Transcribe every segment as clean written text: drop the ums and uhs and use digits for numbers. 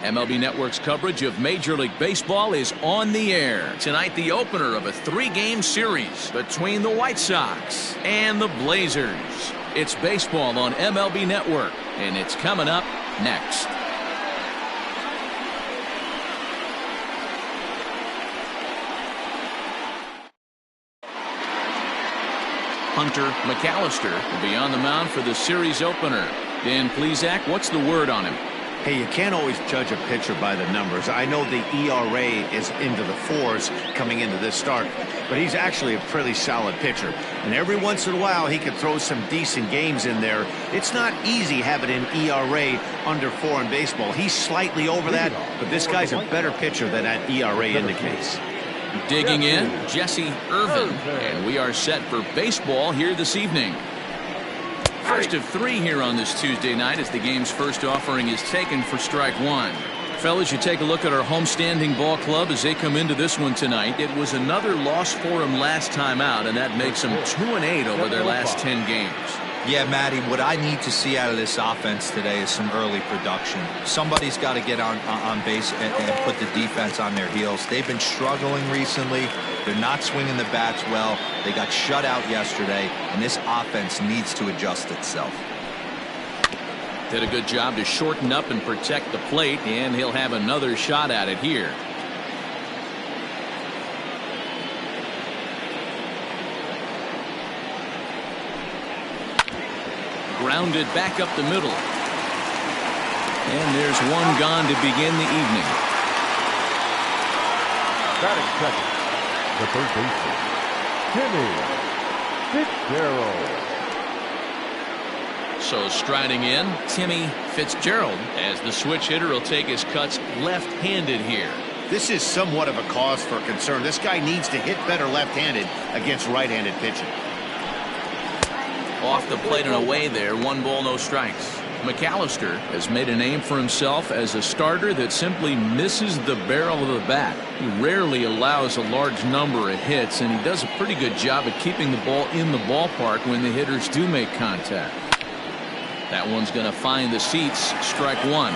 MLB Network's coverage of Major League Baseball is on the air. Tonight, the opener of a 3-game series between the White Sox and the Blazers. It's baseball on MLB Network, and it's coming up next. Hunter McAllister will be on the mound for the series opener. Dan Plesac, what's the word on him? Hey, you can't always judge a pitcher by the numbers. I know the ERA is into the 4s coming into this start, but he's actually a pretty solid pitcher. And every once in a while, he can throw some decent games in there. It's not easy having an ERA under 4 in baseball. He's slightly over that, but this guy's a better pitcher than that ERA indicates. Digging in, Jesse Irvin, and we are set for baseball here this evening. First of 3 here on this Tuesday night as the game's first offering is taken for strike 1. Fellas, you take a look at our homestanding ball club as they come into this one tonight. It was another loss for them last time out, and that makes them 2-8 over their last 10 games. Yeah, Matty, what I need to see out of this offense today is some early production. Somebody's got to get on base and put the defense on their heels. They've been struggling recently. They're not swinging the bats well. They got shut out yesterday, and this offense needs to adjust itself. Did a good job to shorten up and protect the plate, and he'll have another shot at it here. Grounded back up the middle. And there's one gone to begin the evening. Batting second, the third baseman, Timmy Fitzgerald. So striding in, Timmy Fitzgerald, as the switch hitter will take his cuts left-handed here. This is somewhat of a cause for concern. This guy needs to hit better left-handed against right-handed pitching. Off the plate and away there, 1 ball, no strikes. McAllister has made a name for himself as a starter that simply misses the barrel of the bat. He rarely allows a large number of hits, and he does a pretty good job at keeping the ball in the ballpark when the hitters do make contact. That one's going to find the seats. Strike 1.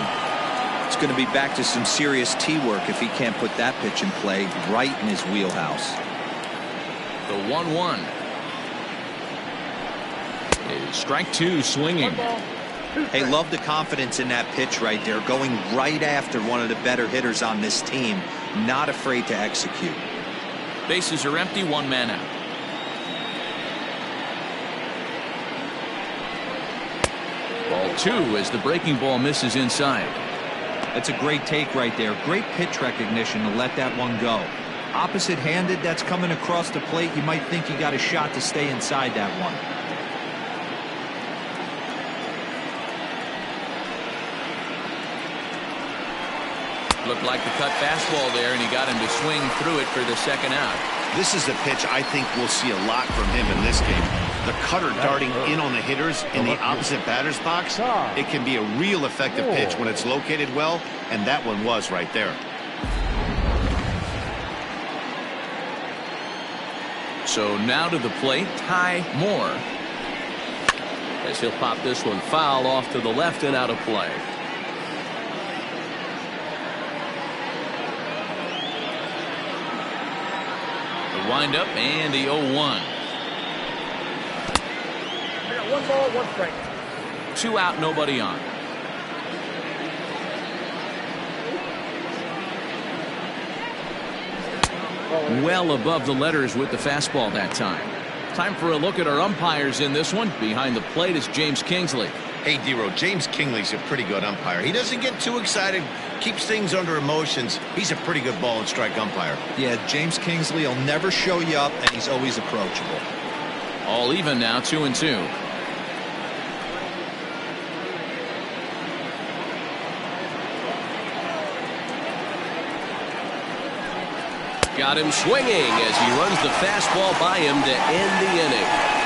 It's going to be back to some serious tee work if he can't put that pitch in play right in his wheelhouse. The 1-1. Is strike 2 swinging. Hey, love the confidence in that pitch right there, going right after one of the better hitters on this team, not afraid to execute. Bases are empty, 1 man out. Ball 2 as the breaking ball misses inside. That's a great take right there. Great pitch recognition to let that one go. Opposite handed, that's coming across the plate. You might think you got a shot to stay inside that one. Looked like the cut fastball there, and he got him to swing through it for the second out. This is a pitch I think we'll see a lot from him in this game. The cutter darting in on the hitters in the opposite batter's box. It can be a real effective pitch when it's located well, and that one was right there. So now to the plate, Ty Moore. As he'll pop this one foul off to the left and out of play. Wind up and the 0-1. I got 1 ball, 1 strike. 2 out, nobody on. Well above the letters with the fastball that time. Time for a look at our umpires in this one. Behind the plate is James Kingsley. Hey, D-Row, James Kingsley's a pretty good umpire. He doesn't get too excited, keeps things under emotions. He's a pretty good ball and strike umpire. Yeah, James Kingsley will never show you up, and he's always approachable. All even now, 2-2. Got him swinging as he runs the fastball by him to end the inning.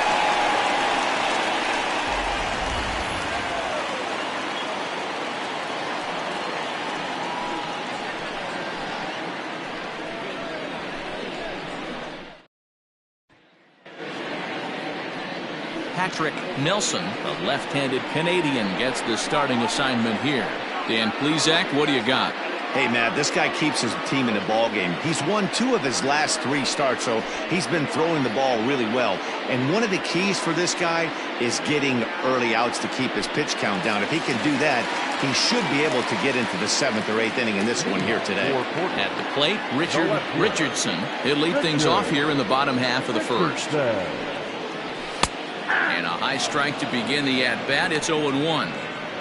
Patrick Nelson, a left-handed Canadian, gets the starting assignment here. Dan Plesac, what do you got? Hey, Matt, this guy keeps his team in the ball game. He's won 2 of his last 3 starts, so he's been throwing the ball really well. And one of the keys for this guy is getting early outs to keep his pitch count down. If he can do that, he should be able to get into the 7th or 8th inning in this one here today. At the plate, Richardson. He'll lead things off here in the bottom half of the first. And a high strike to begin the at-bat. It's 0-1.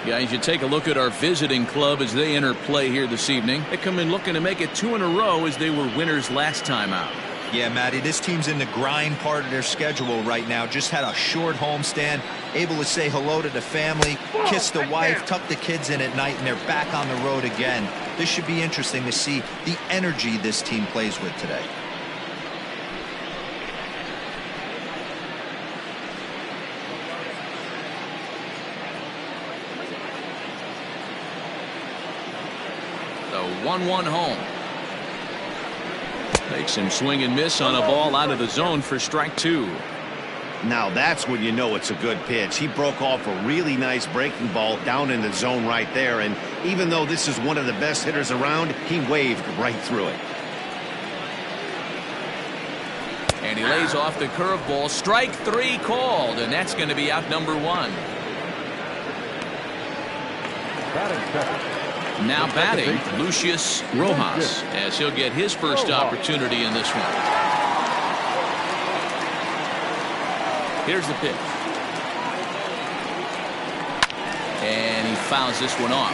Guys, you take a look at our visiting club as they enter play here this evening. They come in looking to make it 2 in a row as they were winners last time out. Yeah, Matty, this team's in the grind part of their schedule right now. Just had a short homestand, able to say hello to the family, kiss the wife, tuck the kids in at night, and they're back on the road again. This should be interesting to see the energy this team plays with today. The 1-1 home. Makes him swing and miss on a ball out of the zone for strike 2. Now that's when you know it's a good pitch. He broke off a really nice breaking ball down in the zone right there, and even though this is one of the best hitters around, he waved right through it. And he lays off the curveball. Strike 3 called, and that's going to be out number 1. Now batting, Lucius Rojas, as he'll get his first opportunity in this one. Here's the pitch. And he fouls this one off.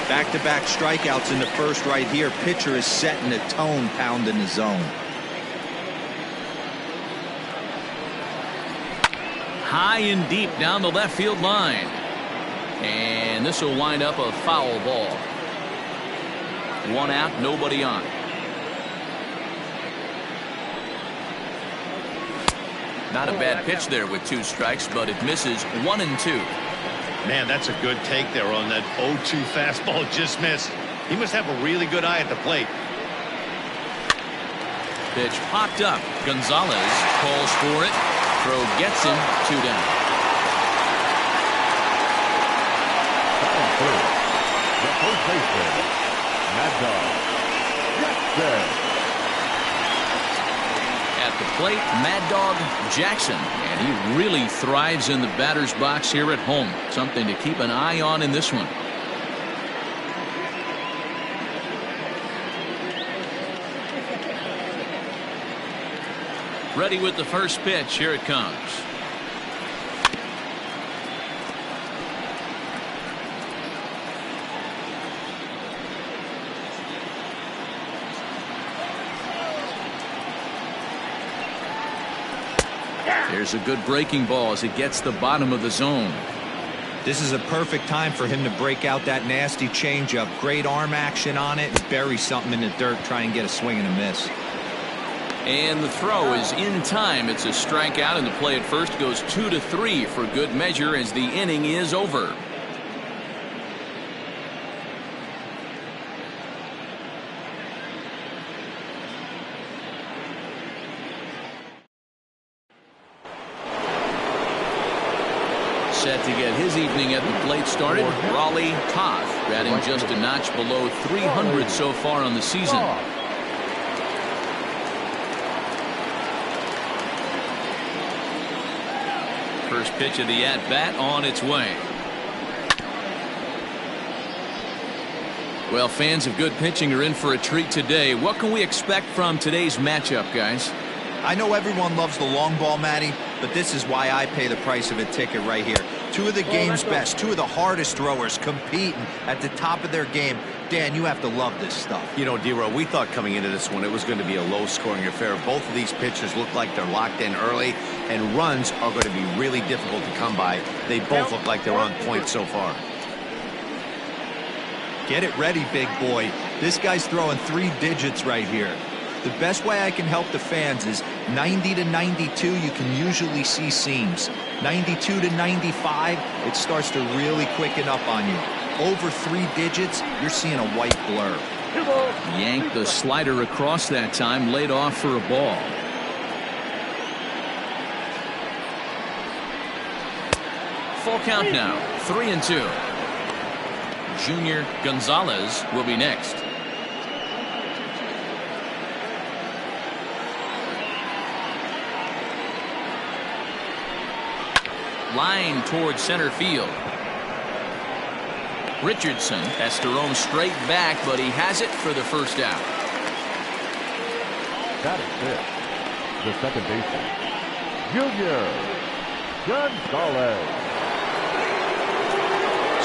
Back-to-back strikeouts in the first right here. Pitcher is setting the tone, pounding the zone. High and deep down the left field line. And this will wind up a foul ball. 1 out, nobody on. Not a bad pitch there with 2 strikes, but it misses 1 and 2. Man, that's a good take there on that 0-2 fastball. Just missed. He must have a really good eye at the plate. Pitch popped up. Gonzalez calls for it. Throw gets him. 2 down. The first baseman, Mad Dog Jackson. At the plate, Mad Dog Jackson, and he really thrives in the batter's box here at home. Something to keep an eye on in this one. Ready with the first pitch. Here it comes. There's a good breaking ball as it gets the bottom of the zone. This is a perfect time for him to break out that nasty changeup. Great arm action on it. Bury something in the dirt. Try and get a swing and a miss. And the throw is in time. It's a strikeout, and the play at first goes 2-3 for good measure as the inning is over. Set to get his evening at the plate started, Raleigh Toth, batting just a notch below 300 so far on the season. First pitch of the at-bat on its way. Well, fans of good pitching are in for a treat today. What can we expect from today's matchup, guys? I know everyone loves the long ball, Matty, but this is why I pay the price of a ticket right here. 2 of the game's best, 2 of the hardest throwers competing at the top of their game. Dan, you have to love this stuff. You know, D-Row, we thought coming into this one it was going to be a low-scoring affair. Both of these pitchers look like they're locked in early, and runs are going to be really difficult to come by. They both look like they're on point so far. Get it ready, big boy. This guy's throwing 3 digits right here. The best way I can help the fans is 90 to 92, you can usually see seams. 92 to 95, it starts to really quicken up on you. Over 3 digits, you're seeing a white blur. Yanked the slider across that time, laid off for a ball. Full count now, 3-2. Junior Gonzalez will be next. Line towards center field. Richardson has to roam straight back, but he has it for the first out. That is it. The second baseman, Junior Gonzalez.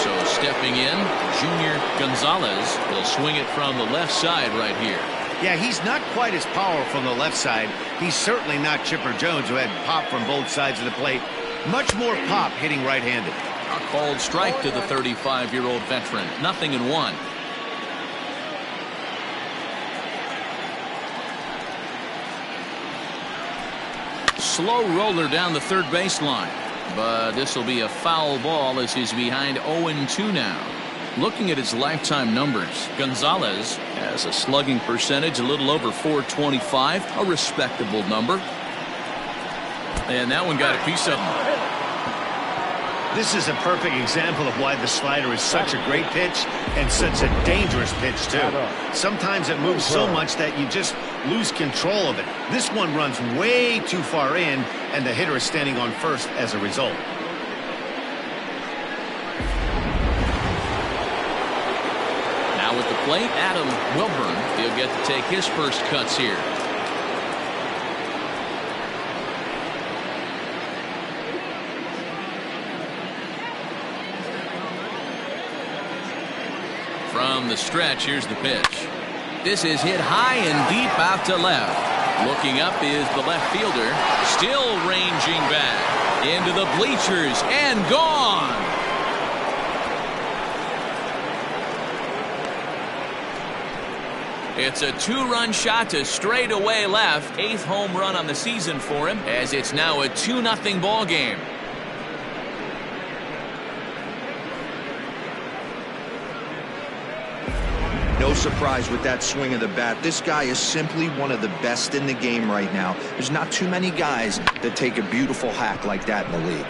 So stepping in, Junior Gonzalez will swing it from the left side right here. Yeah, he's not quite as powerful on the left side. He's certainly not Chipper Jones, who had pop from both sides of the plate. Much more pop hitting right-handed. A called strike to the 35-year-old veteran. 0-1. Slow roller down the third baseline. But this will be a foul ball as he's behind 0-2 now. Looking at his lifetime numbers, Gonzalez has a slugging percentage a little over .425, a respectable number. And that one got a piece of him. This is a perfect example of why the slider is such a great pitch and such a dangerous pitch, too. Sometimes it moves so much that you just lose control of it. This one runs way too far in, and the hitter is standing on first as a result. Now with the plate, Adam Wilburn. He'll get to take his first cuts here. From the stretch, here's the pitch. This is hit high and deep out to left. Looking up is the left fielder. Still ranging back into the bleachers and gone. It's a two-run shot to straightaway left. 8th home run on the season for him, as it's now a 2-0 ball game. No surprise with that swing of the bat. This guy is simply one of the best in the game right now. There's not too many guys that take a beautiful hack like that in the league.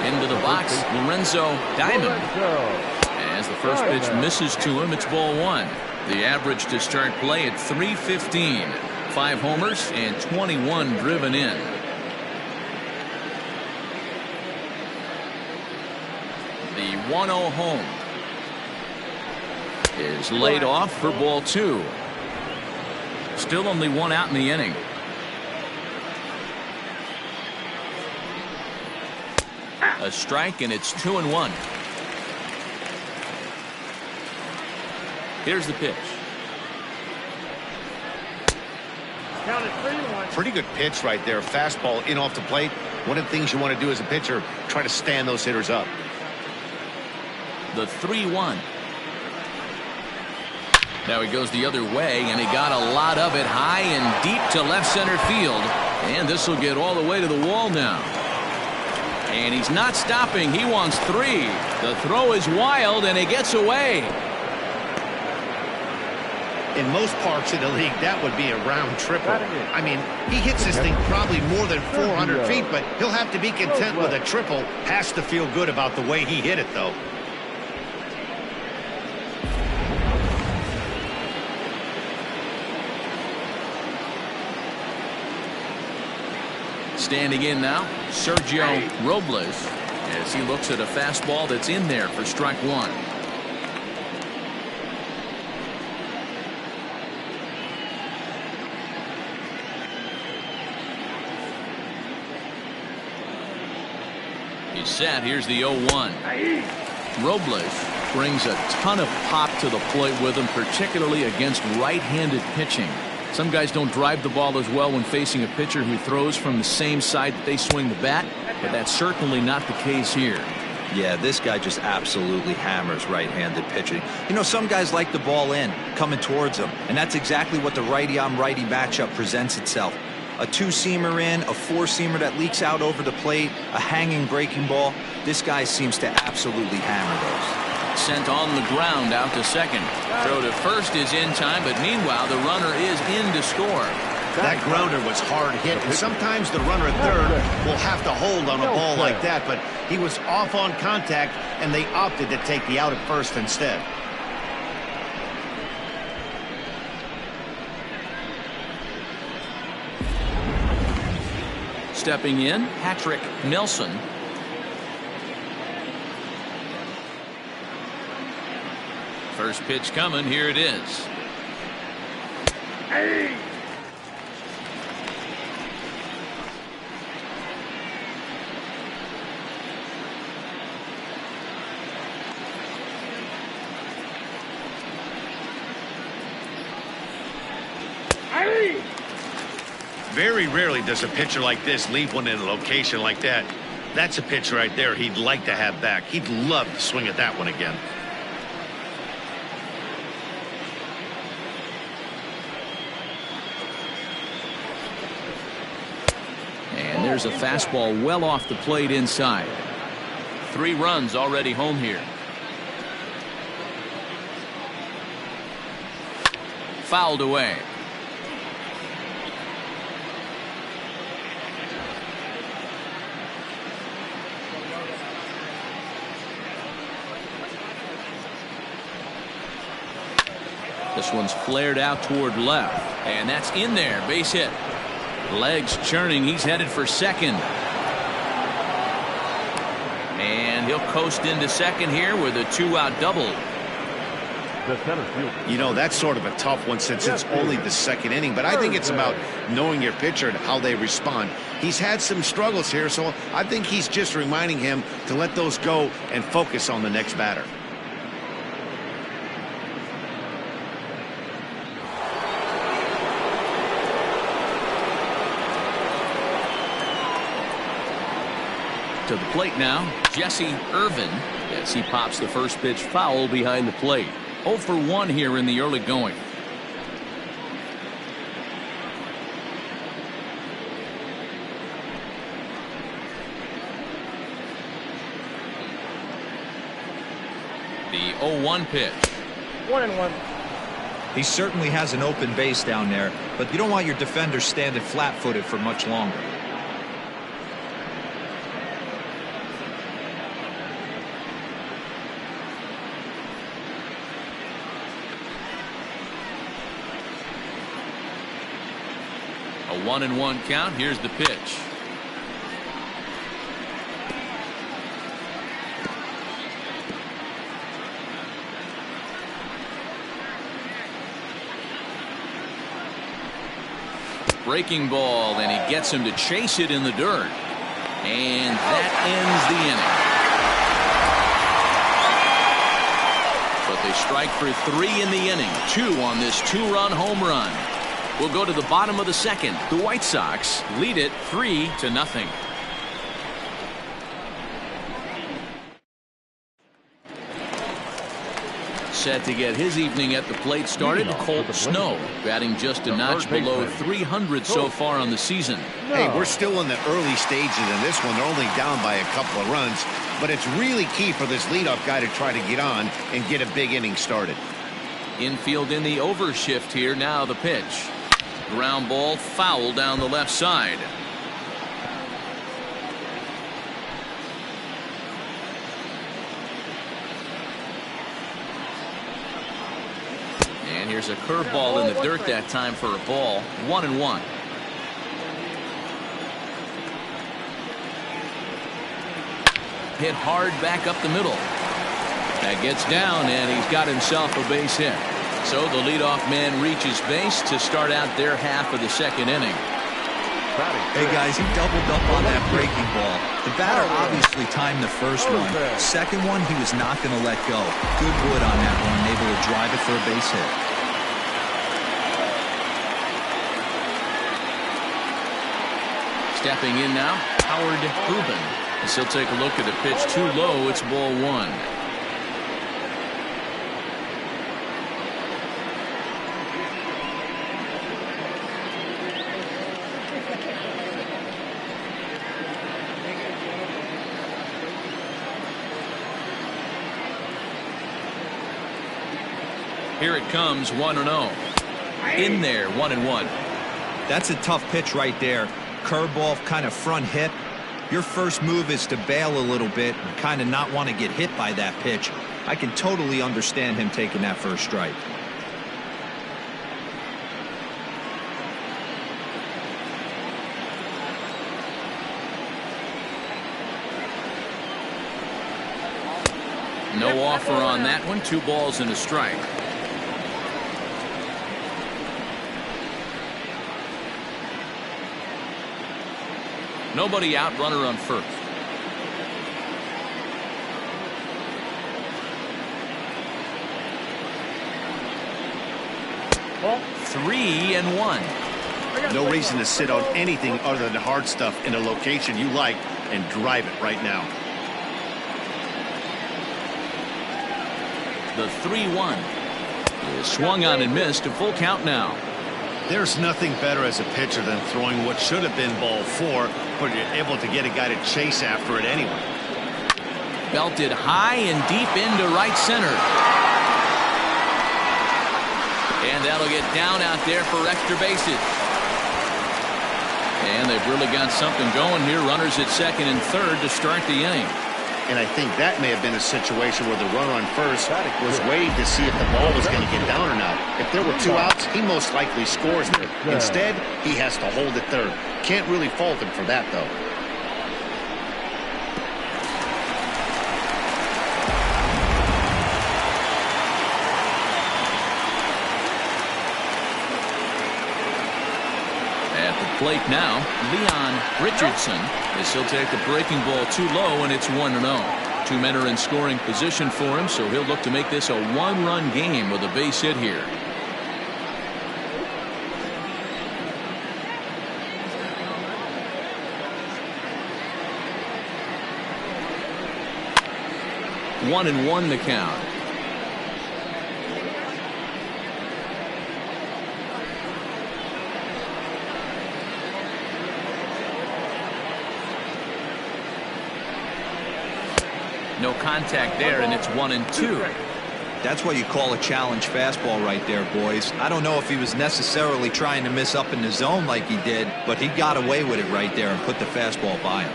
Into the box, Lorenzo Diamond. As the first pitch misses to him, it's ball one. The average to start play at .315. 5 homers and 21 driven in. The 1-0 home is laid off for ball two. Still only one out in the inning. A strike, and it's 2-1. Here's the pitch. Pretty good pitch right there. Fastball in off the plate. One of the things you want to do as a pitcher, try to stand those hitters up. The 3-1. Now he goes the other way, and he got a lot of it high and deep to left center field. And this will get all the way to the wall now. And he's not stopping. He wants 3. The throw is wild, and he gets away. In most parks of the league, that would be a round triple. I mean, he hits this thing probably more than 400 feet, but he'll have to be content with a triple. Has to feel good about the way he hit it, though. Standing in now, Sergio Robles, as he looks at a fastball that's in there for strike one. He's set. Here's the 0-1. Robles brings a ton of pop to the plate with him, particularly against right-handed pitching. Some guys don't drive the ball as well when facing a pitcher who throws from the same side that they swing the bat, but that's certainly not the case here. Yeah, this guy just absolutely hammers right-handed pitching. You know, some guys like the ball in, coming towards them, and that's exactly what the righty-on-righty matchup presents itself. A two-seamer in, a four-seamer that leaks out over the plate, a hanging breaking ball. This guy seems to absolutely hammer those. sent on the ground out to second. Throw to first is in time, but meanwhile the runner is in to score. That grounder was hard hit, and sometimes the runner at third will have to hold on a ball like that, but he was off on contact, and they opted to take the out at first instead. Stepping in, Patrick Nelson. First pitch coming. Here it is. Hey. Very rarely does a pitcher like this leave one in a location like that. That's a pitch right there he'd like to have back. He'd love to swing at that one again. And there's a fastball well off the plate inside. 3 runs already home here. Fouled away. This one's flared out toward left, and that's in there. Base hit. Legs churning. He's headed for second. And he'll coast into second here with a 2-out double. The center field. You know, that's sort of a tough one since it's only the second inning, but I think it's about knowing your pitcher and how they respond. He's had some struggles here, so I think he's just reminding him to let those go and focus on the next batter. To the plate now, Jesse Irvin, as he pops the first pitch foul behind the plate. 0 for 1 here in the early going. The 0-1 pitch. 1-1. He certainly has an open base down there, but you don't want your defender standing flat-footed for much longer. A 1-1 count. Here's the pitch. Breaking ball, and he gets him to chase it in the dirt. And that ends the inning. But they strike for 3 in the inning. 2 on this 2-run home run. We'll go to the bottom of the second. The White Sox lead it 3-0. Set to get his evening at the plate started. Colt Snow batting just a notch below 300 so far on the season. Hey, we're still in the early stages in this one. They're only down by a couple of runs, but it's really key for this leadoff guy to try to get on and get a big inning started. Infield in the overshift here. Now the pitch. Ground ball foul down the left side. And here's a curveball in the dirt that time for a ball. 1-1. Hit hard back up the middle. That gets down, and he's got himself a base hit. So the leadoff man reaches base to start out their half of the second inning. Hey guys, he doubled up on that breaking ball. The batter obviously timed the first one. Second one, he was not going to let go. Good wood on that one, able to drive it for a base hit. Stepping in now, Howard Rubin. As he'll take a look at the pitch too low. It's ball 1. Here it comes, 1-0. In there, 1-1. That's a tough pitch right there. Curveball, kind of front hip. Your first move is to bail a little bit and kind of not want to get hit by that pitch. I can totally understand him taking that first strike. No offer on that one. 2 balls and a strike. Nobody out, runner on first. Ball. 3-1. No reason to sit on anything other than hard stuff in a location you like and drive it right now. The 3-1 is swung on and missed. A full count now. There's nothing better as a pitcher than throwing what should have been ball 4, but you're able to get a guy to chase after it anyway. Belted high and deep into right center. And that'll get down out there for extra bases. And they've really got something going here. Runners at second and third to start the inning. And I think that may have been a situation where the runner on first was waiting to see if the ball was going to get down or not. If there were 2 outs, he most likely scores there. Instead, he has to hold it third. Can't really fault him for that, though. At the plate now, Leon Richardson, as he'll take the breaking ball too low, and it's 1-0. 2 men are in scoring position for him, so he'll look to make this a 1-run game with a base hit here. One and one the count. No contact there, and it's 1-2. That's what you call a challenge fastball right there, boys. I don't know if he was necessarily trying to miss up in the zone like he did, but he got away with it right there and put the fastball by him.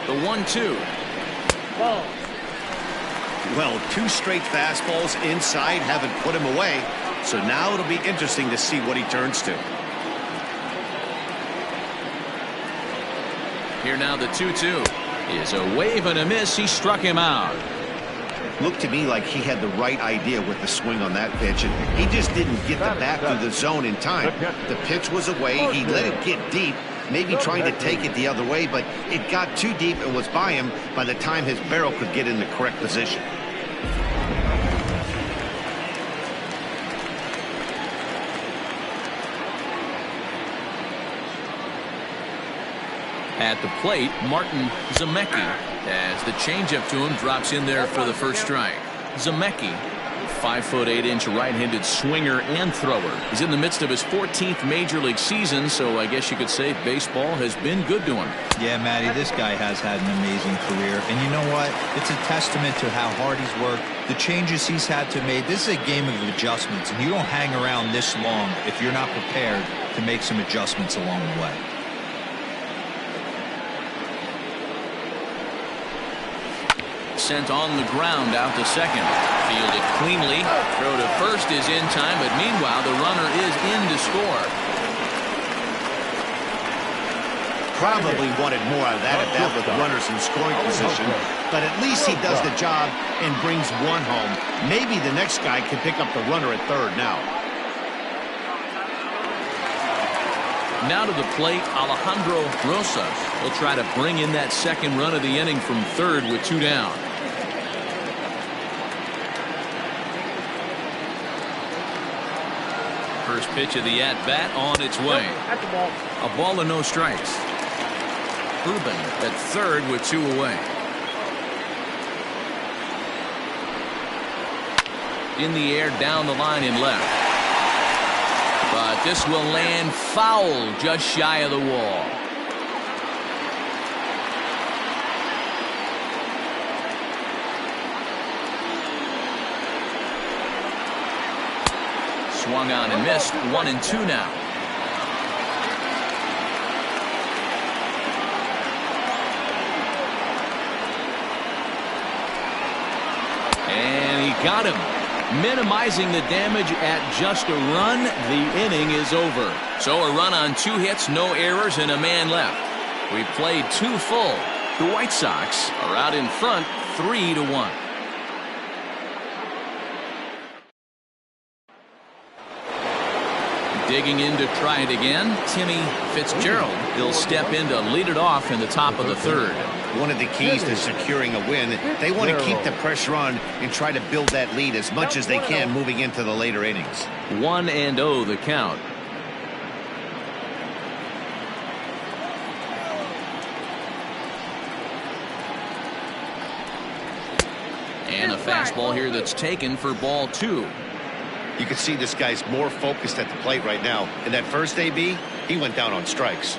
The 1-2. Ball. Well, 2 straight fastballs inside haven't put him away, so now it'll be interesting to see what he turns to. Here now the 2-2 is a wave and a miss. He struck him out. Looked to me like he had the right idea with the swing on that pitch, and he just didn't get the bat through the zone in time. The pitch was away. He let it get deep, maybe trying to take it the other way, but it got too deep and was by him by the time his barrel could get in the correct position. At the plate, Martin Zemecki, as the changeup to him drops in there for the first strike. Zemecki, 5'8" right-handed swinger and thrower. He's in the midst of his 14th major league season, so I guess you could say baseball has been good to him. Yeah, Matty, this guy has had an amazing career, and you know what? It's a testament to how hard he's worked, the changes he's had to make. This is a game of adjustments, and you don't hang around this long if you're not prepared to make some adjustments along the way. Sent on the ground out to second. Fielded cleanly. Throw to first is in time, but meanwhile the runner is in to score. Probably wanted more out of that at bat with the runners in scoring position, but at least he does the job and brings 1 home. Maybe the next guy can pick up the runner at third now. Now to the plate, Alejandro Rosas will try to bring in that second run of the inning from third with 2 down. First pitch of the at-bat on its way. A ball and no strikes. Urban at third with 2 away. In the air, down the line and left. But this will land foul just shy of the wall. Swung on and missed. 1-2 now. And he got him. Minimizing the damage at just a run. The inning is over. So a run on 2 hits, no errors, and a man left. We played 2 full. The White Sox are out in front 3-1. Digging in to try it again, Timmy Fitzgerald. He'll step in to lead it off in the top of the 3rd. One of the keys to securing a win, they want to keep the pressure on and try to build that lead as much as they can moving into the later innings. 1-0 the count. And a fastball here that's taken for ball 2. You can see this guy's more focused at the plate right now. In that first AB, he went down on strikes.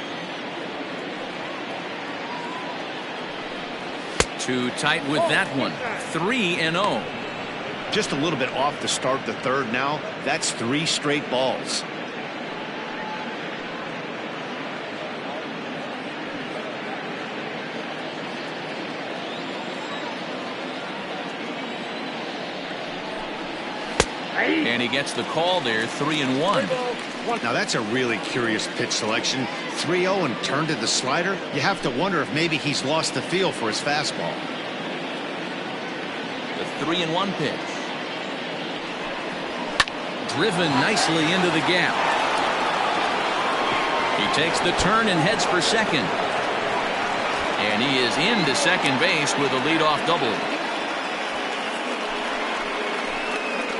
Too tight with that one. 3-0. Just a little bit off to start the 3rd now. That's 3 straight balls. And he gets the call there. 3-1. Now that's a really curious pitch selection. 3-0 and turned to the slider. You have to wonder if maybe he's lost the feel for his fastball. The 3-1 pitch. Driven nicely into the gap. He takes the turn and heads for second. And he is into second base with a leadoff double.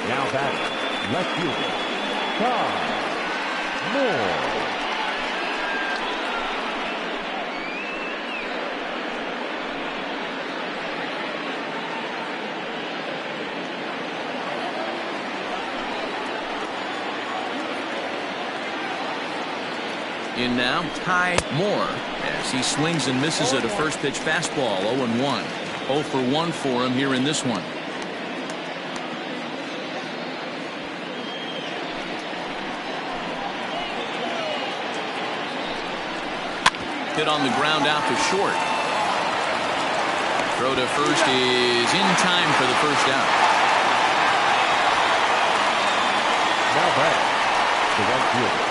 Now batting, left fielder, Ty Moore. In now, Ty Moore, as he swings and misses at a first pitch fastball. 0-1. 0 for 1 for him here in this one. Hit on the ground out to short. Throw to first is in time for the first out. Now back to right fielder,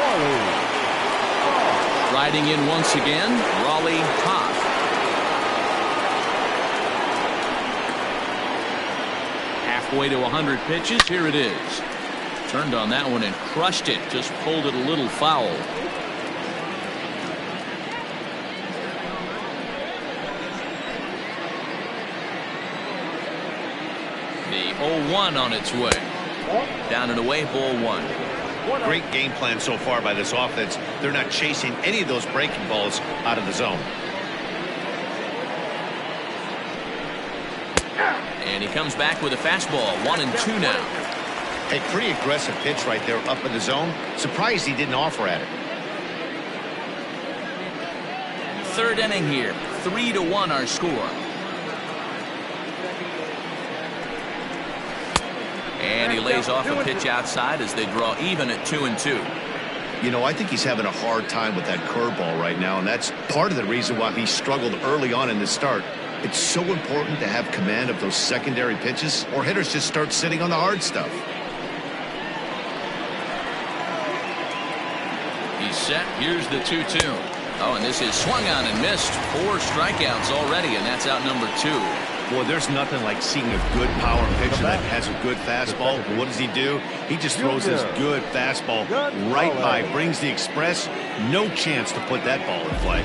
Raleigh. Riding in once again, Raleigh Hoff. Halfway to 100 pitches. Here it is. Turned on that one and crushed it. Just pulled it a little foul. The 0-1 on its way. Down and away, ball 1. Great game plan so far by this offense. They're not chasing any of those breaking balls out of the zone. And he comes back with a fastball. 1-2 now. A pretty aggressive pitch right there up in the zone. Surprised he didn't offer at it. 3rd inning here. 3-1 our score. And he lays off a pitch outside as they draw even at 2-2. You know, I think he's having a hard time with that curveball right now, and that's part of the reason why he struggled early on in the start. It's so important to have command of those secondary pitches, or hitters just start sitting on the hard stuff. He's set. Here's the 2-2. Oh, and this is swung on and missed. 4 strikeouts already, and that's out number 2. Boy, there's nothing like seeing a good power pitcher that has a good fastball. What does he do? He just throws this good fastball right by, brings the express. No chance to put that ball in play.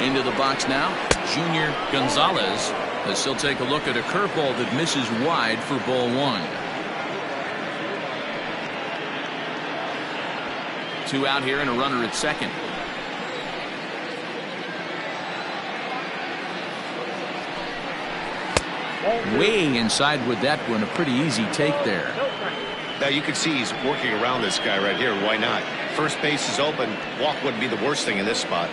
Into the box now, Junior Gonzalez, as he'll take a look at a curveball that misses wide for ball 1. 2 out here and a runner at second. Way inside with that one. A pretty easy take there. Now you can see he's working around this guy right here. Why not? First base is open. Walk wouldn't be the worst thing in this spot.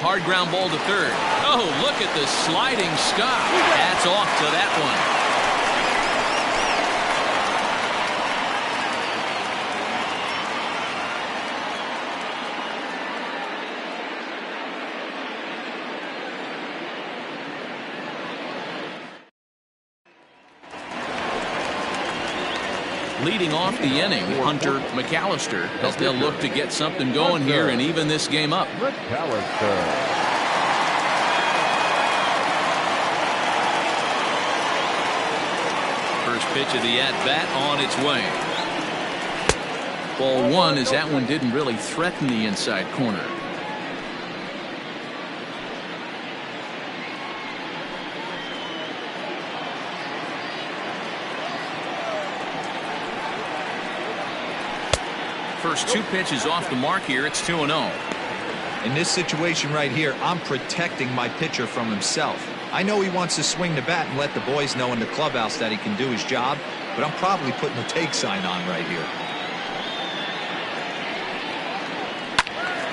Hard ground ball to third. Oh, look at the sliding stop. That's off to that one. Leading off the inning, Hunter McAllister, as they'll look to get something going here and even this game up. McAllister. First pitch of the at-bat on its way. Ball one, as that one didn't really threaten the inside corner. First two pitches off the mark here. It's 2-0. In this situation right here, I'm protecting my pitcher from himself. I know he wants to swing the bat and let the boys know in the clubhouse that he can do his job, but I'm probably putting a take sign on right here.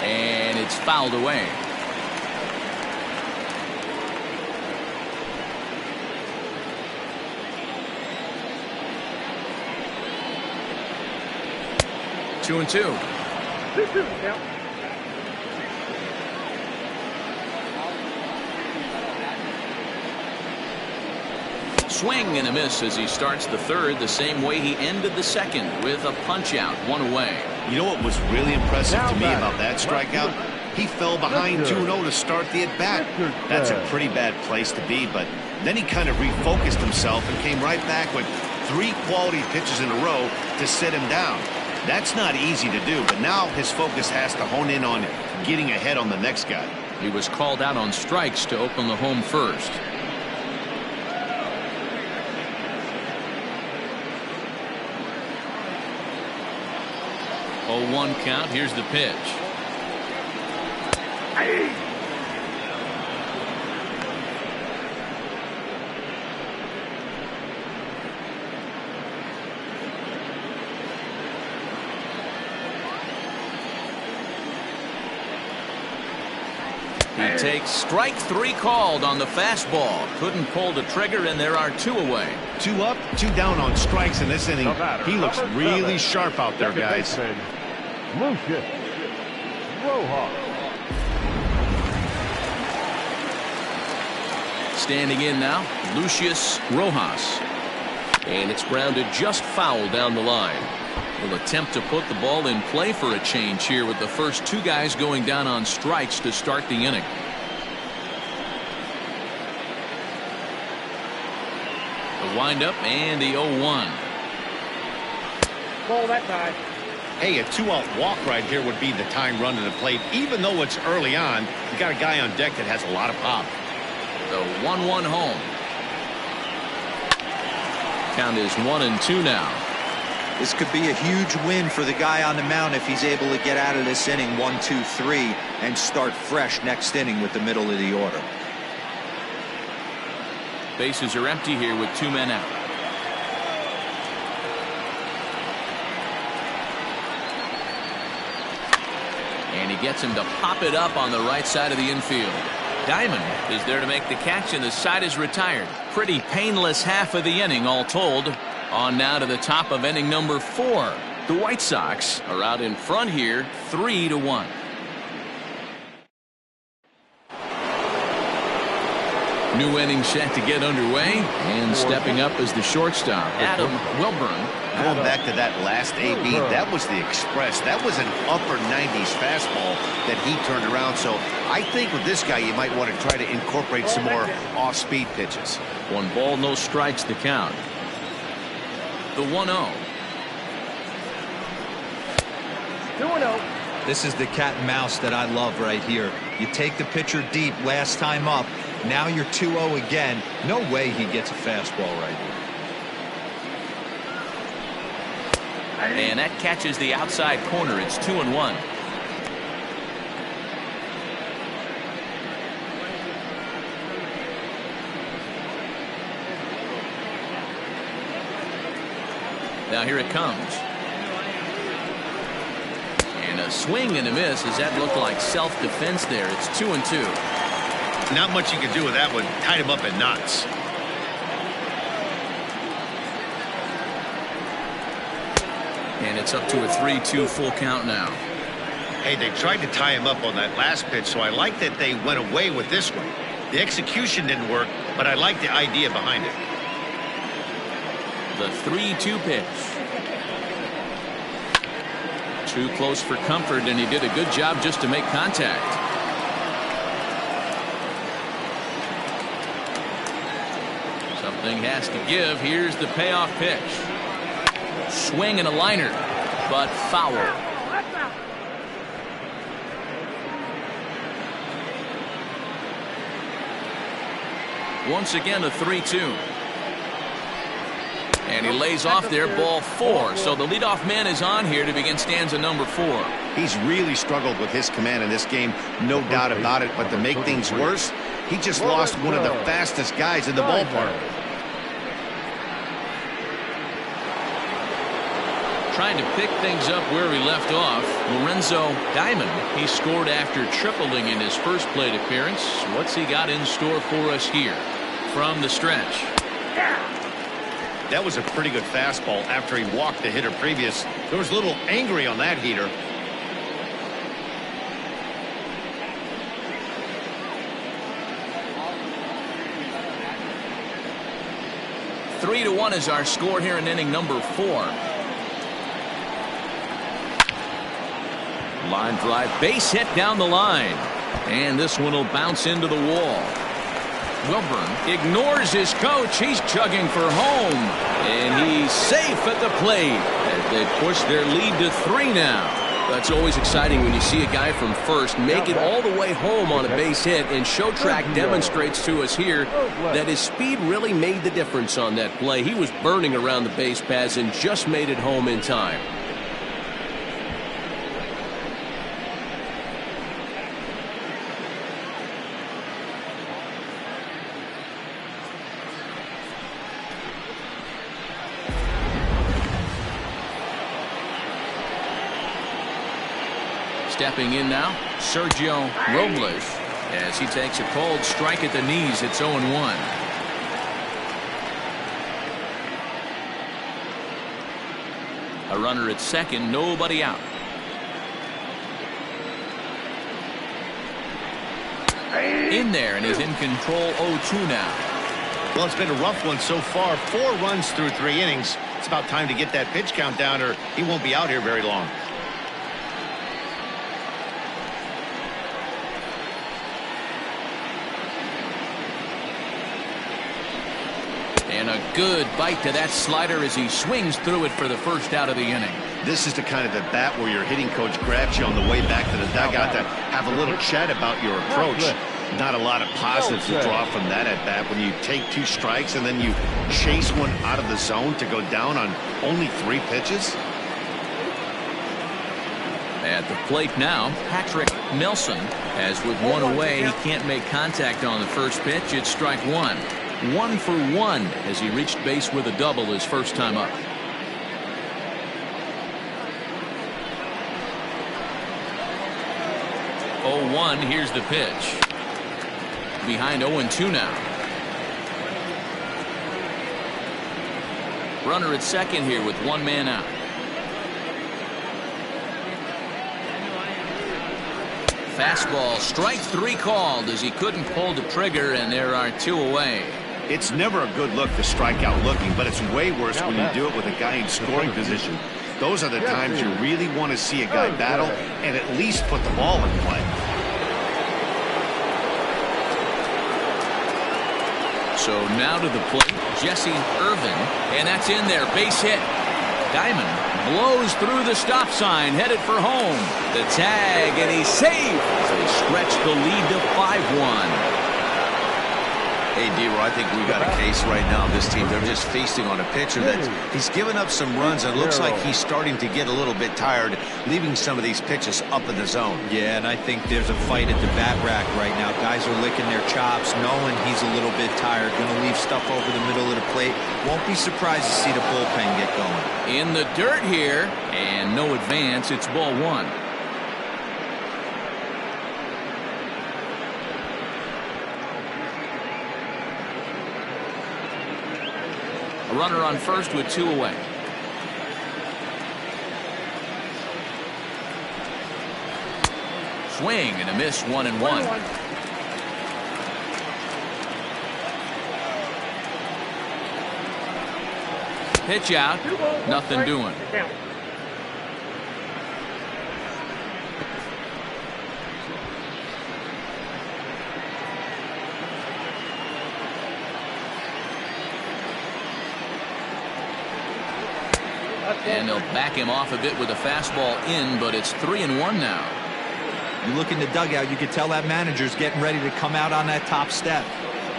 And it's fouled away. 2-2. Swing and a miss as he starts the third the same way he ended the second, with a punch out, one away. You know what was really impressive to me about that strikeout? He fell behind 2-0 to start the at-bat. That's a pretty bad place to be, but then he kind of refocused himself and came right back with 3 quality pitches in a row to sit him down. That's not easy to do, but now his focus has to hone in on getting ahead on the next guy. He was called out on strikes to open the home first. 0-1 count. Here's the pitch. He takes strike 3 called on the fastball. Couldn't pull the trigger, and there are 2 away. 2 up, 2 down on strikes in this inning. He looks really sharp out there, guys. Lucius Rojas. Standing in now, Lucius Rojas. And it's grounded just foul down the line. Will attempt to put the ball in play for a change here with the first 2 guys going down on strikes to start the inning. The windup and the 0-1. Ball that time. Hey, a 2-out walk right here would be the tying run to the plate. Even though it's early on, you got a guy on deck that has a lot of pop. The 1-1 home. Count is 1-2 now. This could be a huge win for the guy on the mound if he's able to get out of this inning 1-2-3 and start fresh next inning with the middle of the order. Bases are empty here with 2 men out. And he gets him to pop it up on the right side of the infield. Diamond is there to make the catch, and the side is retired. Pretty painless half of the inning all told. On now to the top of inning number 4. The White Sox are out in front here, 3-1. New inning set to get underway, and stepping up as the shortstop, Adam Wilburn. Going back to that last AB, that was the express. That was an upper 90s fastball that he turned around. So I think with this guy, you might want to try to incorporate some more off-speed pitches. 1 ball, no strikes to count. The 1-0. 2-0. This is the cat and mouse that I love right here. You take the pitcher deep last time up. Now you're 2-0 again. No way he gets a fastball right here. And that catches the outside corner. It's 2-1. Now here it comes. And a a swing and a miss. Does that look like self-defense there? It's 2-2. Not much you can do with that one. Tied him up in knots. And it's up to a 3-2 full count now. Hey, they tried to tie him up on that last pitch, so I like that they went away with this one. The execution didn't work, but I like the idea behind it. The 3-2 pitch. Too close for comfort, and he did a good job just to make contact. Something has to give. Here's the payoff pitch. Swing and a liner, but foul. Once again, a 3-2. And he lays off there, ball 4. So the leadoff man is on here to begin stanza number 4. He's really struggled with his command in this game, no doubt about it. But to make things worse, he just lost one of the fastest guys in the ballpark. Trying to pick things up where he left off, Lorenzo Diamond. He scored after tripling in his first plate appearance. What's he got in store for us here from the stretch? That was a pretty good fastball after he walked the hitter previous. There was a little angry on that heater. Three to 1 is our score here in inning number 4. Line drive, base hit down the line. And this one will bounce into the wall. Wilburn ignores his coach. He's chugging for home. And he's safe at the plate as they push their lead to 3 now. That's always exciting when you see a guy from first make it all the way home on a base hit, and ShowTrack demonstrates to us here that his speed really made the difference on that play. He was burning around the base paths and just made it home in time. Stepping in now, Sergio Robles, as he takes a cold strike at the knees. It's 0-1. A runner at second, nobody out. In there, and he's in control. 0-2 now. Well, it's been a rough one so far. 4 runs through 3 innings. It's about time to get that pitch count down, or he won't be out here very long. And a good bite to that slider as he swings through it for the first out of the inning. This is the kind of at bat where your hitting coach grabs you on the way back to the dugout to have a little chat about your approach. Not a lot of positives to draw from that at bat when you take 2 strikes and then you chase one out of the zone to go down on only 3 pitches. At the plate now, Patrick Nelson, as with 1 away, he can't make contact on the first pitch. It's strike 1. 1 for 1 as he reached base with a double his first time up. Oh, 1. Here's the pitch. Behind 0-2 now. Runner at second here with 1 man out. Fastball, strike 3 called as he couldn't pull the trigger, and there are 2 away. It's never a good look to strike out looking, but it's way worse when you do it with a guy in scoring position. Those are the times you really want to see a guy battle and at least put the ball in play. So now to the plate, Jesse Irvin, and that's in there, base hit. Diamond blows through the stop sign, headed for home. The tag, and he's safe. They stretch the lead to 5-1. Hey, D-Roy, I think we got a case right now. This team, they're just feasting on a pitcher that he's given up some runs, and it looks like he's starting to get a little bit tired, leaving some of these pitches up in the zone. Yeah, and I think there's a fight at the bat rack right now. Guys are licking their chops, knowing he's a little bit tired, going to leave stuff over the middle of the plate. Won't be surprised to see the bullpen get going. In the dirt here, and no advance. It's ball 1. Runner on first with 2 away. Swing and a miss, 1-1. Pitch out, nothing doing. And they'll back him off a bit with a fastball in, but it's 3-1 now. You look in the dugout, you can tell that manager's getting ready to come out on that top step.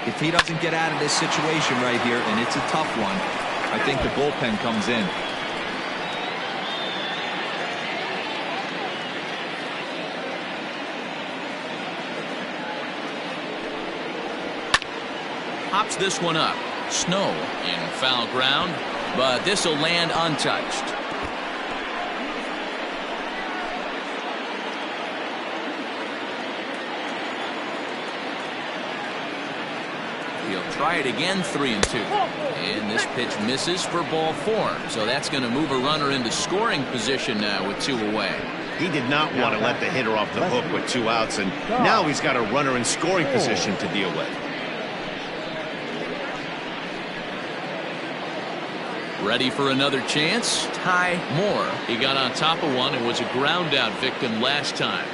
If he doesn't get out of this situation right here, and it's a tough one, I think the bullpen comes in. Pops this one up. Snow in foul ground, but this will land untouched. He'll try it again, 3-2. And this pitch misses for ball 4. So that's going to move a runner into scoring position now with 2 away. He did not want to let the hitter off the hook with 2 outs, and now he's got a runner in scoring position to deal with. Ready for another chance? Ty Moore. He got on top of one and was a ground out victim last time.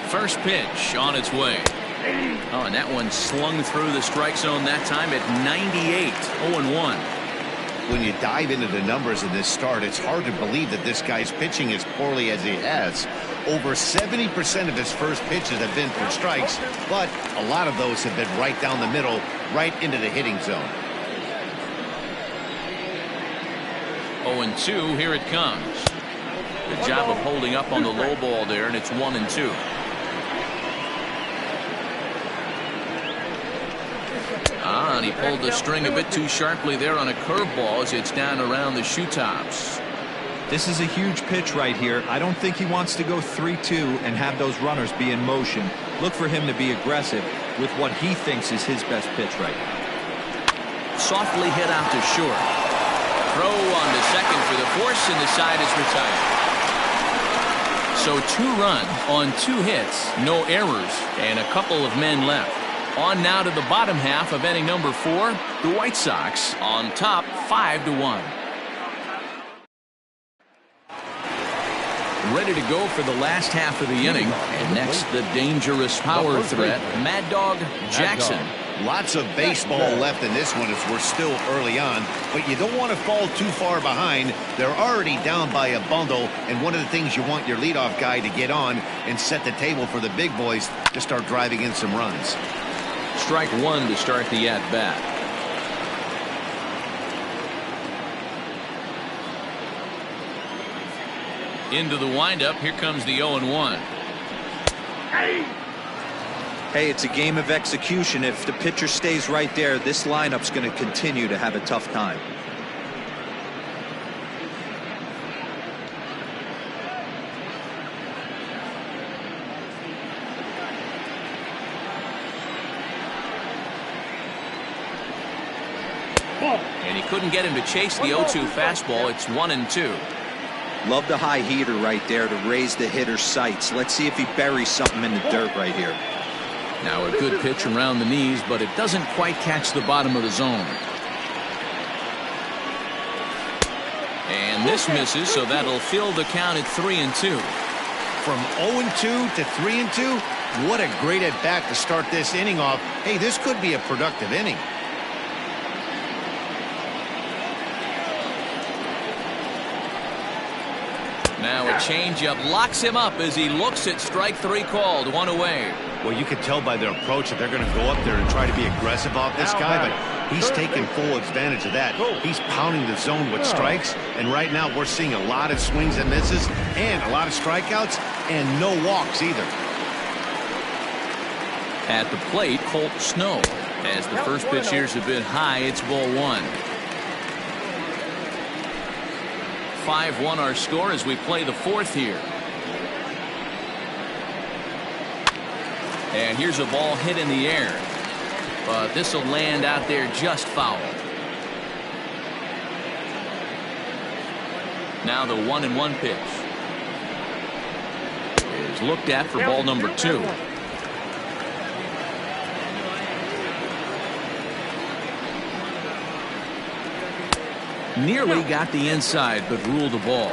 First pitch on its way. Oh, and that one slung through the strike zone that time at 98. 0-1. When you dive into the numbers in this start, it's hard to believe that this guy's pitching as poorly as he has. Over 70% of his first pitches have been for strikes, but a lot of those have been right down the middle, right into the hitting zone. 0-2, here it comes. Good job of holding up on the low ball there, and it's 1-2. And he pulled the string a bit too sharply there on a curveball as it's down around the shoe tops. This is a huge pitch right here. I don't think he wants to go 3-2 and have those runners be in motion. Look for him to be aggressive with what he thinks is his best pitch right now. Softly hit out to short. Throw on to second for the force, and the side is retired. So 2 runs on 2 hits, no errors, and a couple of men left. On now to the bottom half of inning number 4. The White Sox on top 5-1. Ready to go for the last half of the inning. And next, the dangerous power threat, Mad Dog Jackson. Lots of baseball left in this one as we're still early on, but you don't want to fall too far behind. They're already down by a bundle, and one of the things you want your leadoff guy to get on and set the table for the big boys to start driving in some runs. Strike 1 to start the at-bat. Into the windup. Here comes the 0-1. Hey, it's a game of execution. If the pitcher stays right there, this lineup's going to continue to have a tough time. And he couldn't get him to chase the 0-2 fastball. It's 1-2. Love the high heater right there to raise the hitter's sights. Let's see if he buries something in the dirt right here. Now a good pitch around the knees, but it doesn't quite catch the bottom of the zone. And this misses, so that'll fill the count at 3-2. From 0-2 to 3-2, what a great at-bat to start this inning off. Hey, this could be a productive inning. Now a changeup locks him up as he looks at strike 3 called. 1 away. Well, you can tell by their approach that they're going to go up there and try to be aggressive off this guy, but he's taking full advantage of that. He's pounding the zone with strikes, and right now we're seeing a lot of swings and misses and a lot of strikeouts and no walks either. At the plate, Colt Snow. As the first pitch here's a bit high, it's ball 1. 5-1 our score as we play the 4th here. And here's a ball hit in the air. But this will land out there just foul. Now the 1-1 pitch is looked at for ball number 2. Nearly got the inside, but ruled the ball.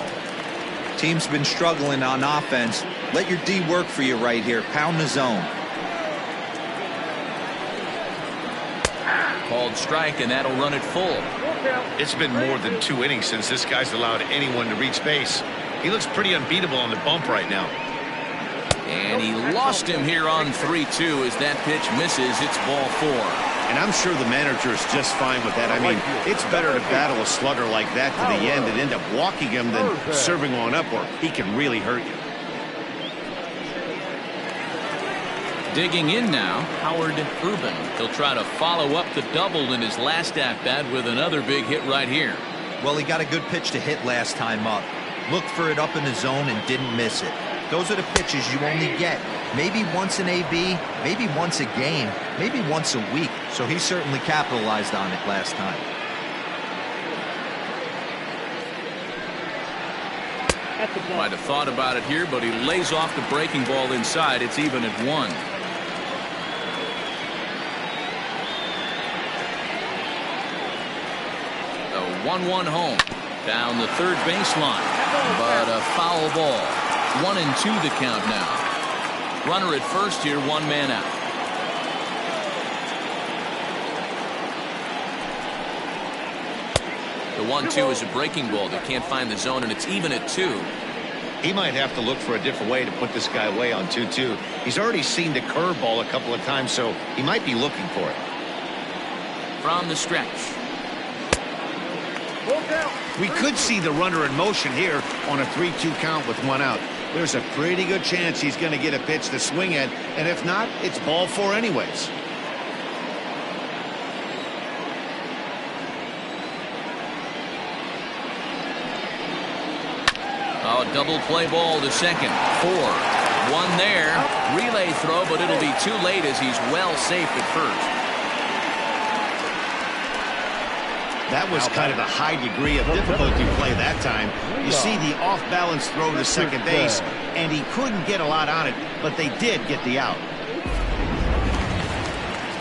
Team's been struggling on offense. Let your D work for you right here. Pound the zone. Called strike, and that'll run it full. It's been more than 2 innings since this guy's allowed anyone to reach base. He looks pretty unbeatable on the bump right now. And he lost him here on 3-2 as that pitch misses. It's ball 4. And I'm sure the manager is just fine with that. I mean, it's better to battle a slugger like that to the end and end up walking him than serving one up, or he can really hurt you. Digging in now, Howard Urban. He'll try to follow up the double in his last at-bat with another big hit right here. Well, he got a good pitch to hit last time up. Looked for it up in the zone and didn't miss it. Those are the pitches you only get. Maybe once in AB, maybe once a game, maybe once a week. So he certainly capitalized on it last time. Might have thought about it here, but he lays off the breaking ball inside. It's even at 1. A 1-1 home down the third baseline, but a foul ball. 1-2 the count now. Runner at first here, 1 man out. The 1-2 is a breaking ball that can't find the zone, and it's even at 2. He might have to look for a different way to put this guy away on 2-2. He's already seen the curveball a couple of times, so he might be looking for it. From the stretch. We could see the runner in motion here on a 3-2 count with 1 out. There's a pretty good chance he's going to get a pitch to swing at, and if not, it's ball 4 anyways. Oh, double play ball to second. 4. 1 there. Relay throw, but it'll be too late as he's well safe at first. That was kind of a high degree of difficulty play that time. You see the off-balance throw to second base, and he couldn't get a lot on it, but they did get the out.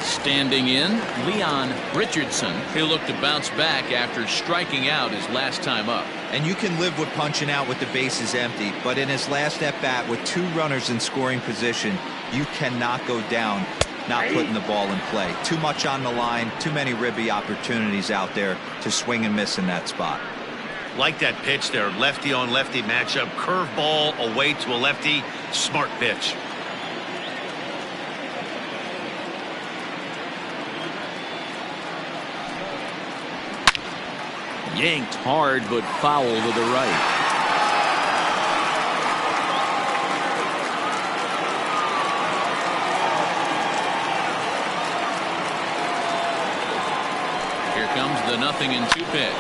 Standing in, Leon Richardson. He'll look to bounce back after striking out his last time up. And you can live with punching out with the bases empty, but in his last at-bat with 2 runners in scoring position, you cannot go down not putting the ball in play. Too much on the line, too many ribby opportunities out there to swing and miss in that spot. Like that pitch there, lefty on lefty matchup, curveball away to a lefty, smart pitch. Yanked hard, but foul to the right. Here comes the 0-2 pitch.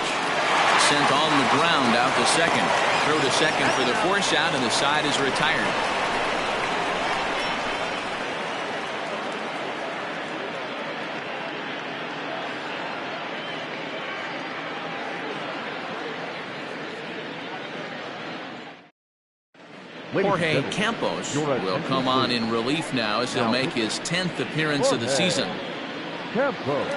Sent on the ground out to second. Throw to second for the force out, and the side is retired. Jorge Campos will come on in relief now as he'll make his 10th appearance of the season. Campos.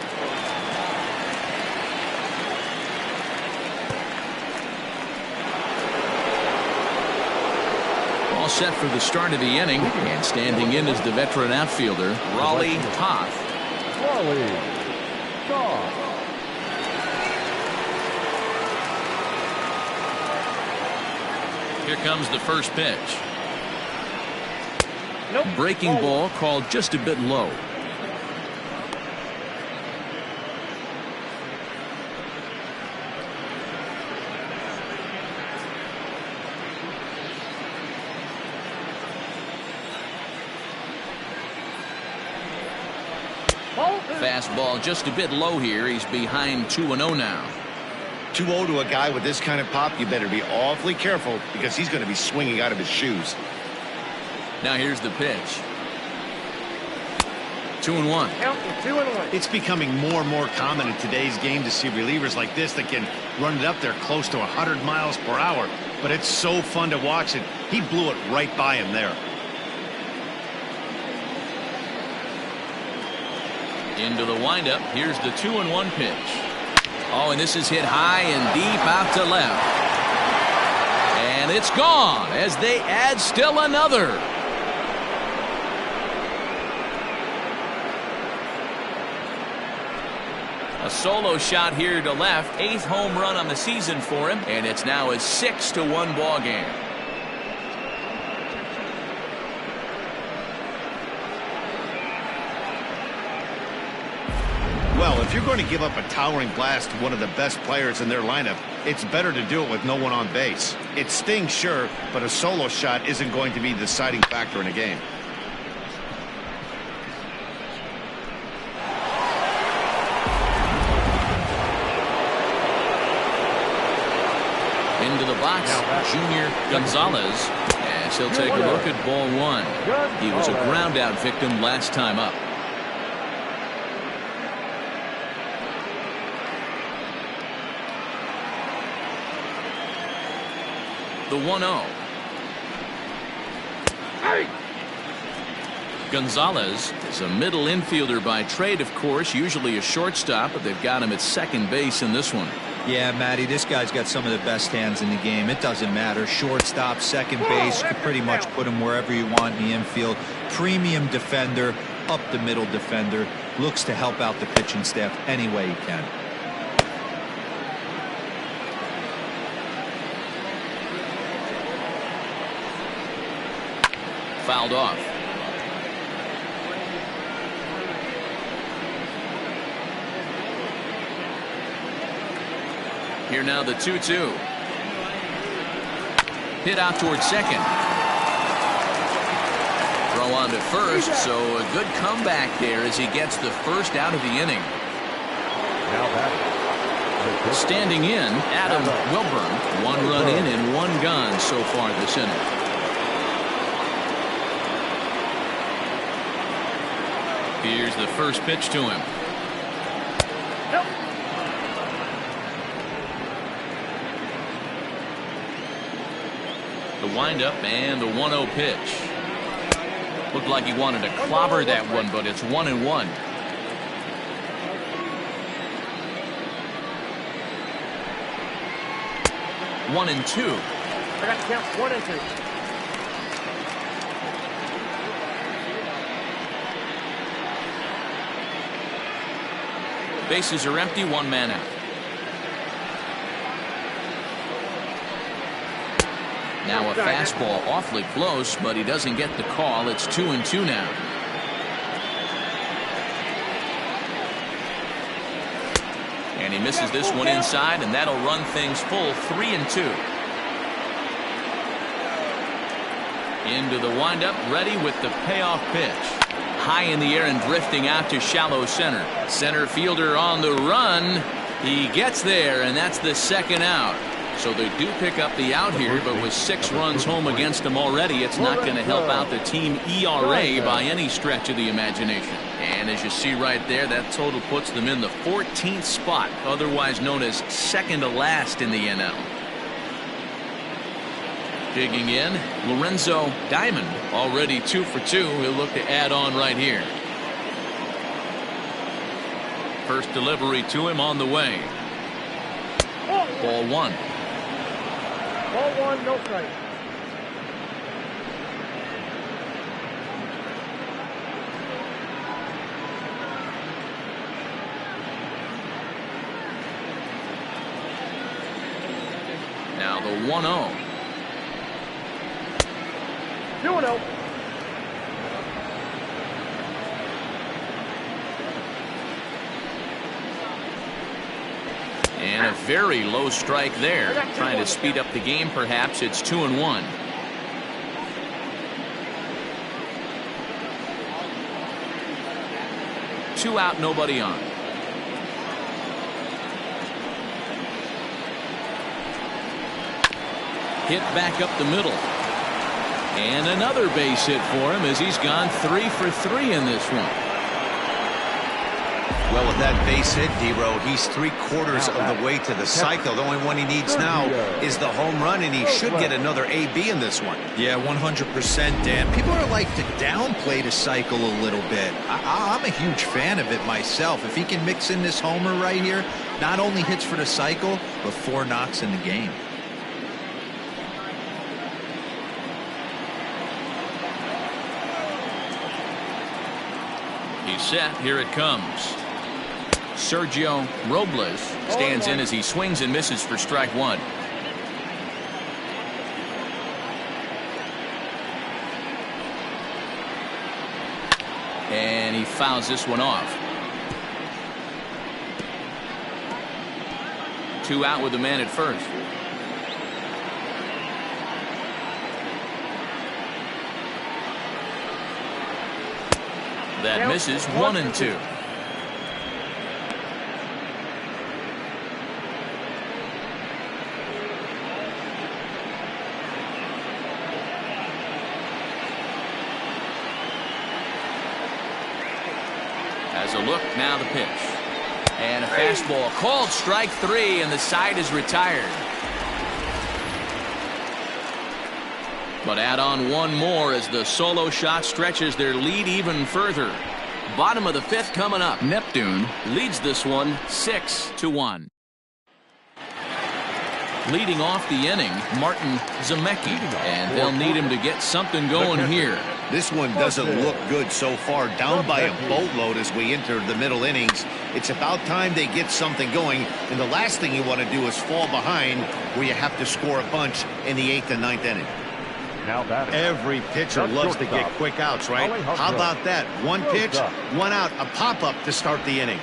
All set for the start of the inning, and standing in is the veteran outfielder, Raleigh Toth. Raleigh Toth. Here comes the first pitch. Breaking ball called just a bit low. Fastball just a bit low here. He's behind 2-0 now. 2-0 to a guy with this kind of pop, you better be awfully careful because he's going to be swinging out of his shoes. Now here's the pitch. 2-1. It's becoming more and more common in today's game to see relievers like this that can run it up there close to 100 miles per hour. But it's so fun to watch it. He blew it right by him there. Into the windup. Here's the 2-1 pitch. Oh, and this is hit high and deep out to left. And it's gone as they add still another. A solo shot here to left. 8th home run on the season for him. And it's now a 6-1 ball game. Well, if you're going to give up a towering blast to one of the best players in their lineup, it's better to do it with no one on base. It stings, sure, but a solo shot isn't going to be the deciding factor in a game. Into the box, Junior Gonzalez, as he'll take a look at ball 1. He was a ground out victim last time up. The 1-0. Gonzalez is a middle infielder by trade, of course, usually a shortstop, but they've got him at second base in this one. Yeah, Matty, this guy's got some of the best hands in the game. It doesn't matter. Shortstop, second base, you could pretty much put him wherever you want in the infield. Premium defender, up the middle defender, looks to help out the pitching staff any way he can. Fouled off. Here now the 2-2. Hit out towards second. Throw on to first, so a good comeback there as he gets the first out of the inning. Standing in, Adam Wilburn. 1 run in and 1 gone so far this inning. Here's the first pitch to him. The windup and the 1-0 pitch. Looked like he wanted to clobber that one, but it's 1-1. One and two. I got to count 1 and 2. Bases are empty, 1 man out. Now a fastball awfully close, but he doesn't get the call. It's 2-2 now. And he misses this one inside, and that'll run things full 3-2. Into the windup, ready with the payoff pitch. High in the air and drifting out to shallow center. Center fielder on the run. He gets there, and that's the second out. So they do pick up the out here, but with 6 runs home against them already, it's not going to help out the team ERA by any stretch of the imagination. And as you see right there, that total puts them in the 14th spot, otherwise known as second to last in the NL. Digging in, Lorenzo Diamond, already 2 for 2. He'll look to add on right here. First delivery to him on the way. Ball 1. Ball 1, no strike. Now the 1-0. 2-0. And a very low strike there. Trying to speed up the game, perhaps. It's 2-1. Two out, nobody on. Hit back up the middle. And another base hit for him as he's gone 3 for 3 in this one. Well, with that base hit, D-Row, he's 3/4 of the way to the cycle. The only one he needs now is the home run, and he should get another AB in this one. Yeah, 100%, Dan. People are like to downplay the cycle a little bit. I'm a huge fan of it myself. If he can mix in this homer right here, not only hits for the cycle, but 4 knocks in the game. He's set. Here it comes. Sergio Robles stands in as he swings and misses for strike 1. And he fouls this one off. 2 out with the man at first. That misses. 1-2. As a look, now the pitch. And a fastball called strike 3, and the side is retired. But add on one more as the solo shot stretches their lead even further. Bottom of the 5th coming up. Neptune leads this one 6-1. Leading off the inning, Martin Zemecki, and they'll need him to get something going here. This one doesn't look good so far, down by a boatload as we enter the middle innings. It's about time they get something going, and the last thing you want to do is fall behind where you have to score a bunch in the 8th and 9th inning. Every pitcher loves to get quick outs, right? How about that? One pitch, 1 out, a pop-up to start the inning.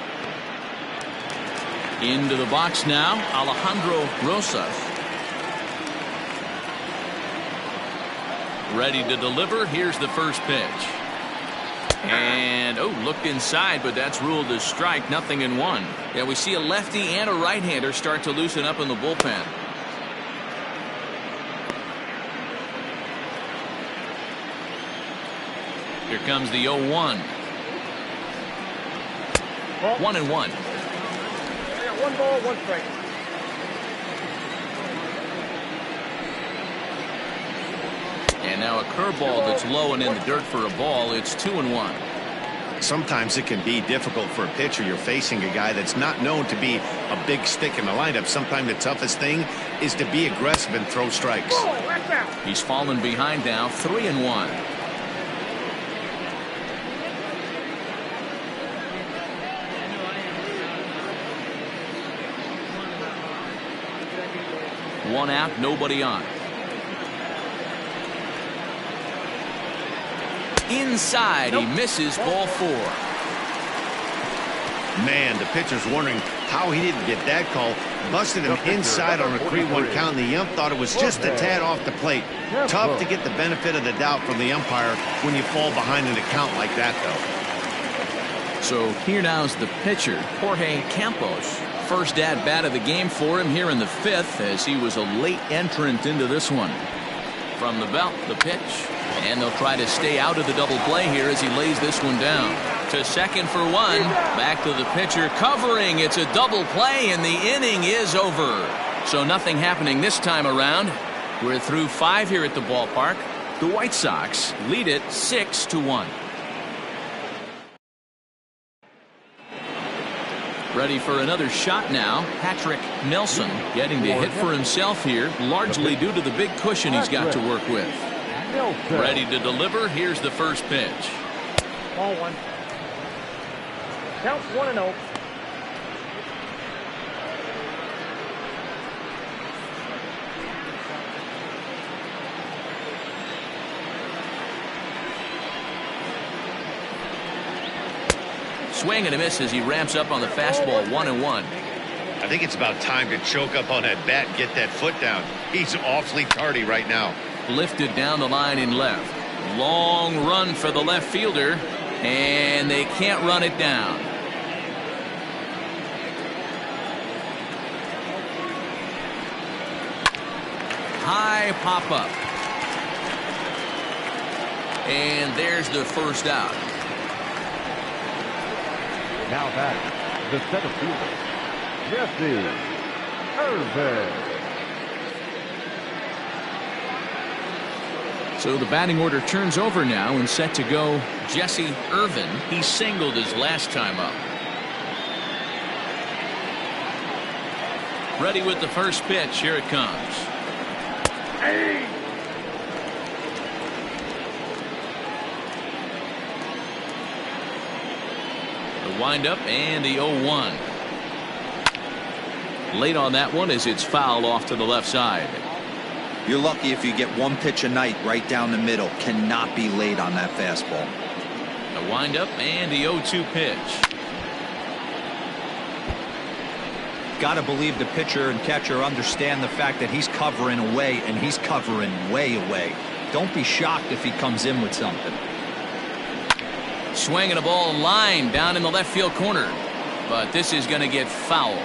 Into the box now, Alejandro Rosas. Ready to deliver. Here's the first pitch. And, looked inside, but that's ruled as strike. 0-1. Yeah, we see a lefty and a right-hander start to loosen up in the bullpen. Here comes the 0-1. 1-1. 1 ball, 1 strike. And now a curveball that's low and in the dirt for a ball. It's 2-1. Sometimes it can be difficult for a pitcher. You're facing a guy that's not known to be a big stick in the lineup. Sometimes the toughest thing is to be aggressive and throw strikes. He's fallen behind now, 3-1. One out, nobody on. Inside, he misses, ball 4. Man, the pitcher's wondering how he didn't get that call. Busted him inside on a 3-1 count, and the ump thought it was just a tad off the plate. Tough to get the benefit of the doubt from the umpire when you fall behind in a count like that, though. So here now's the pitcher, Jorge Campos. First at bat of the game for him here in the 5th, as he was a late entrant into this one. From the belt, the pitch, and they'll try to stay out of the double play here as he lays this one down. To second for 1, back to the pitcher covering. It's a double play, and the inning is over. So nothing happening this time around. We're through 5 here at the ballpark. The White Sox lead it 6-1. Ready for another shot now. Patrick Nelson getting to hit for himself here, largely due to the big cushion he's got to work with. Ready to deliver. Here's the first pitch. Ball 1. Count 1-0. Swing and a miss as he ramps up on the fastball. 1-1. I think it's about time to choke up on that bat and get that foot down. He's awfully tardy right now. Lifted down the line in left. Long run for the left fielder, and they can't run it down. High pop up. And there's the first out. Now batting, the center fielder, Jesse Irvin. So the batting order turns over now and set to go Jesse Irvin. He singled his last time up. Ready with the first pitch. Here it comes. The windup and the 0-1. Late on that one as it's fouled off to the left side. You're lucky if you get one pitch a night right down the middle. Cannot be late on that fastball. The windup and the 0-2 pitch. Got to believe the pitcher and catcher understand the fact that he's covering away, and he's covering way away. Don't be shocked if he comes in with something. Swinging a ball line down in the left field corner, but this is going to get foul.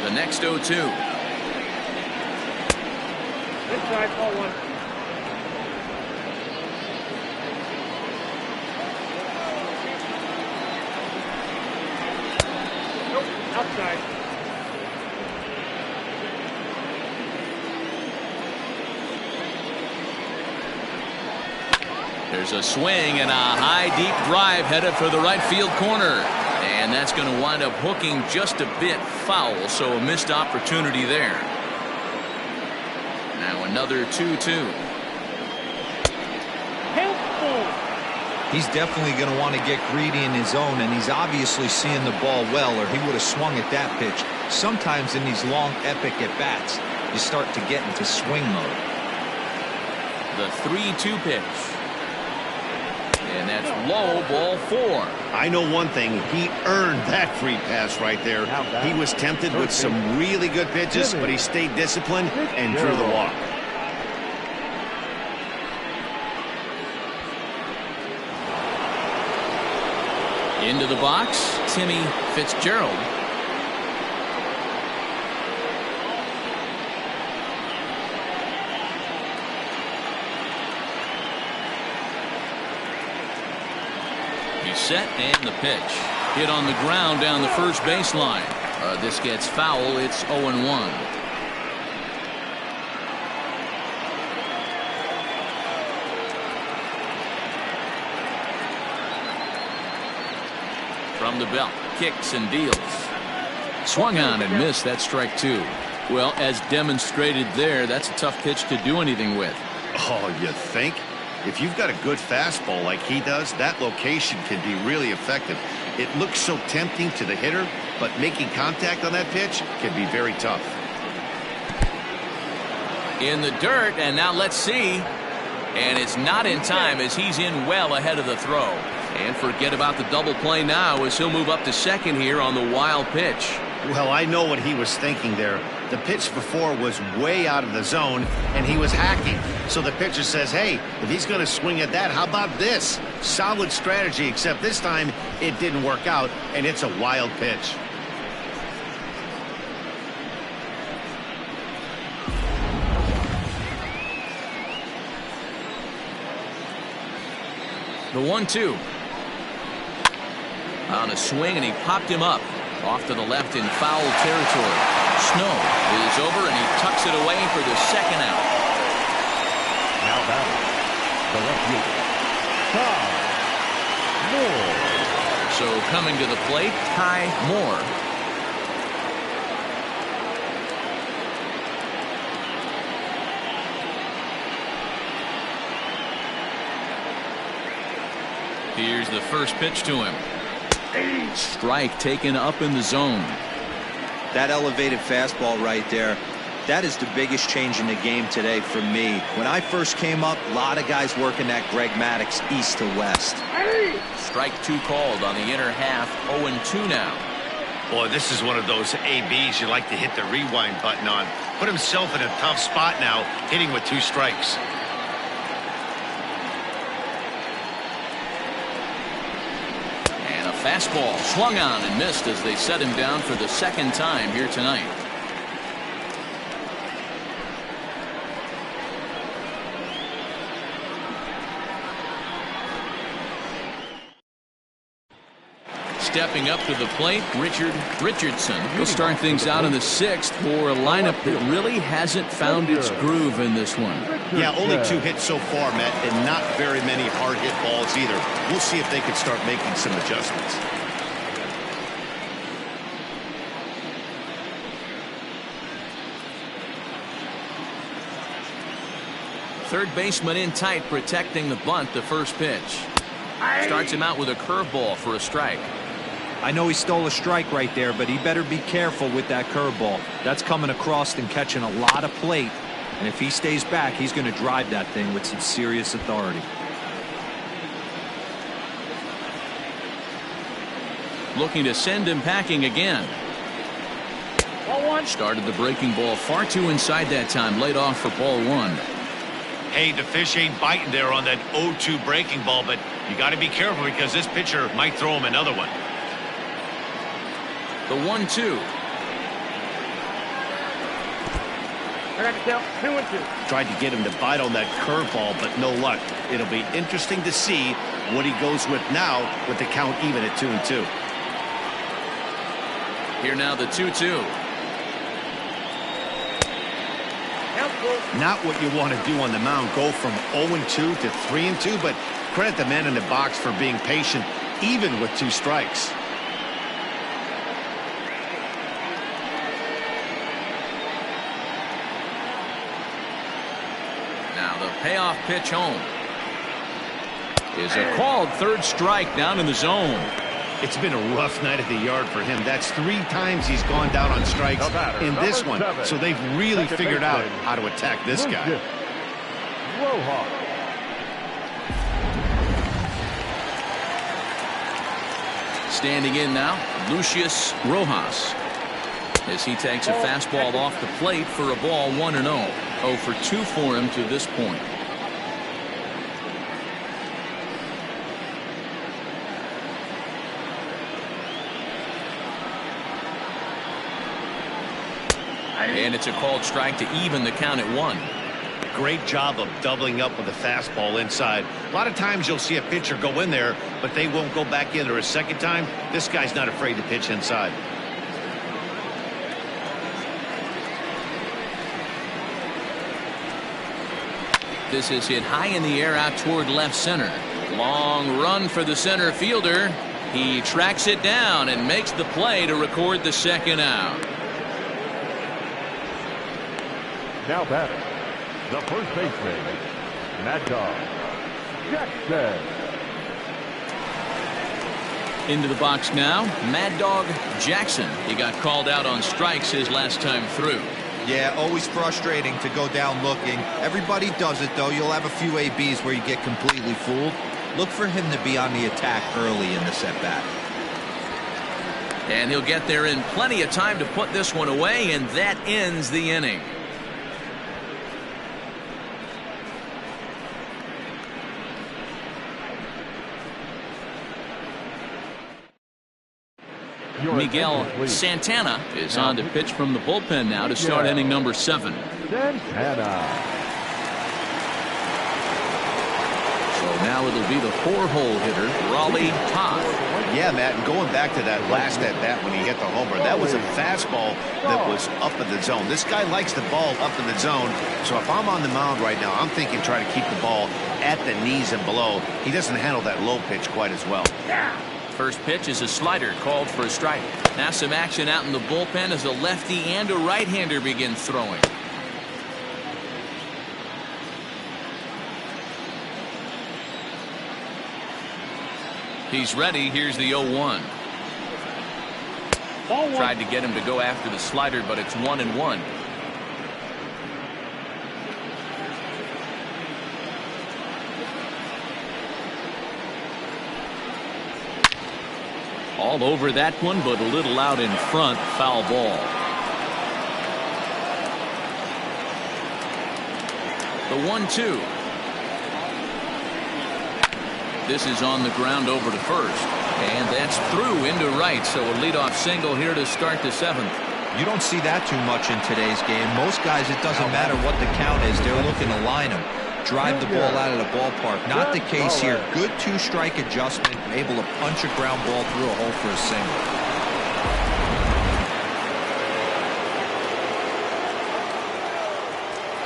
The next 0-2. Inside, ball 1. Nope, outside. There's a swing and a high deep drive headed for the right field corner. And that's going to wind up hooking just a bit foul, so a missed opportunity there. Now another 2-2. He's definitely going to want to get greedy in his zone, and he's obviously seeing the ball well, or he would have swung at that pitch. Sometimes in these long, epic at-bats, you start to get into swing mode. The 3-2 pitch. And that's low, ball 4. I know one thing. He earned that free pass right there. He was tempted with some really good pitches, but he stayed disciplined and drew the walk. Into the box, Timmy Fitzgerald. He's set and the pitch. Hit on the ground down the first baseline. This gets foul. It's 0-1. From the belt, kicks and deals. Swung on and missed. That's strike 2. Well, as demonstrated there, that's a tough pitch to do anything with. Oh, you think? If you've got a good fastball like he does, that location can be really effective. It looks so tempting to the hitter, but making contact on that pitch can be very tough. In the dirt, and now let's see. And it's not in time as he's in well ahead of the throw. And forget about the double play now as he'll move up to second here on the wild pitch. Well, I know what he was thinking there. The pitch before was way out of the zone, and he was hacking. So the pitcher says, hey, if he's going to swing at that, how about this? Solid strategy, except this time it didn't work out, and it's a wild pitch. The 1-2. On a swing, and he popped him up. Off to the left in foul territory. Snow is over, and he tucks it away for the second out. Now batting, the left fielder, Ty Moore. So coming to the plate, Ty Moore. Here's the first pitch to him. Strike taken up in the zone. That elevated fastball right there, that is the biggest change in the game today for me. When I first came up, a lot of guys working that Greg Maddux east to west. Strike 2 called on the inner half. 0-2 now. Boy, this is one of those ABs you like to hit the rewind button on. Put himself in a tough spot now, hitting with 2 strikes. Fastball swung on and missed as they set him down for the second time here tonight. stepping up to the plate, Richard Richardson. He'll start things out in the 6th for a lineup that really hasn't found its groove in this one. Yeah, only 2 hits so far, Matt, and not very many hard hit balls either. We'll see if they can start making some adjustments. Third baseman in tight, protecting the bunt. The first pitch starts him out with a curveball for a strike. I know he stole a strike right there, but he better be careful with that curveball. That's coming across and catching a lot of plate. And if he stays back, he's going to drive that thing with some serious authority. Looking to send him packing again. Ball 1. Started the breaking ball far too inside that time. Laid off for ball 1. Hey, the fish ain't biting there on that 0-2 breaking ball, but you got to be careful because this pitcher might throw him another one. The 1-2. I got the count. 2 and 2. Tried to get him to bite on that curveball, but no luck. It'll be interesting to see what he goes with now with the count even at 2 and 2. Here now the 2-2. Not what you want to do on the mound, go from 0-2 to 3-2, but credit the man in the box for being patient even with 2 strikes. Now the payoff pitch home is a called third strike down in the zone. It's been a rough night at the yard for him. That's 3 times he's gone down on strikes in this one. So they've really figured out how to attack this guy. Standing in now, Lucius Rojas, as he takes a fastball off the plate for a ball 1-0. 0 for 2 for him to this point. And it's a called strike to even the count at 1. Great job of doubling up with a fastball inside. A lot of times you'll see a pitcher go in there, but they won't go back in there a second time. This guy's not afraid to pitch inside. This is hit high in the air out toward left center. Long run for the center fielder. He tracks it down and makes the play to record the second out. Now batting, the first baseman, Mad Dog Jackson. Into the box now, Mad Dog Jackson. He got called out on strikes his last time through. Yeah, always frustrating to go down looking. Everybody does it, though. You'll have a few ABs where you get completely fooled. Look for him to be on the attack early in the set-bat. And he'll get there in plenty of time to put this one away, and that ends the inning. Miguel Santana is on to pitch from the bullpen now to start inning number 7. Santana. So now it'll be the 4-hole hitter, Raleigh Todd. Yeah, Matt, and going back to that last at-bat when he hit the homer, that was a fastball that was up in the zone. This guy likes the ball up in the zone, so if I'm on the mound right now, I'm thinking try to keep the ball at the knees and below. He doesn't handle that low pitch quite as well. First pitch is a slider called for a strike. Now some action out in the bullpen as a lefty and a right-hander begin throwing. He's ready. Here's the 0-1. Tried to get him to go after the slider, but it's 1-1. All over that one, but a little out in front. Foul ball. The 1-2. This is on the ground over to first. And that's through into right. So a leadoff single here to start the 7th. You don't see that too much in today's game. Most guys, it doesn't matter what the count is. They're looking to line them. drive the ball out of the ballpark. Not the case here. Good two-strike adjustment, able to punch a ground ball through a hole for a single.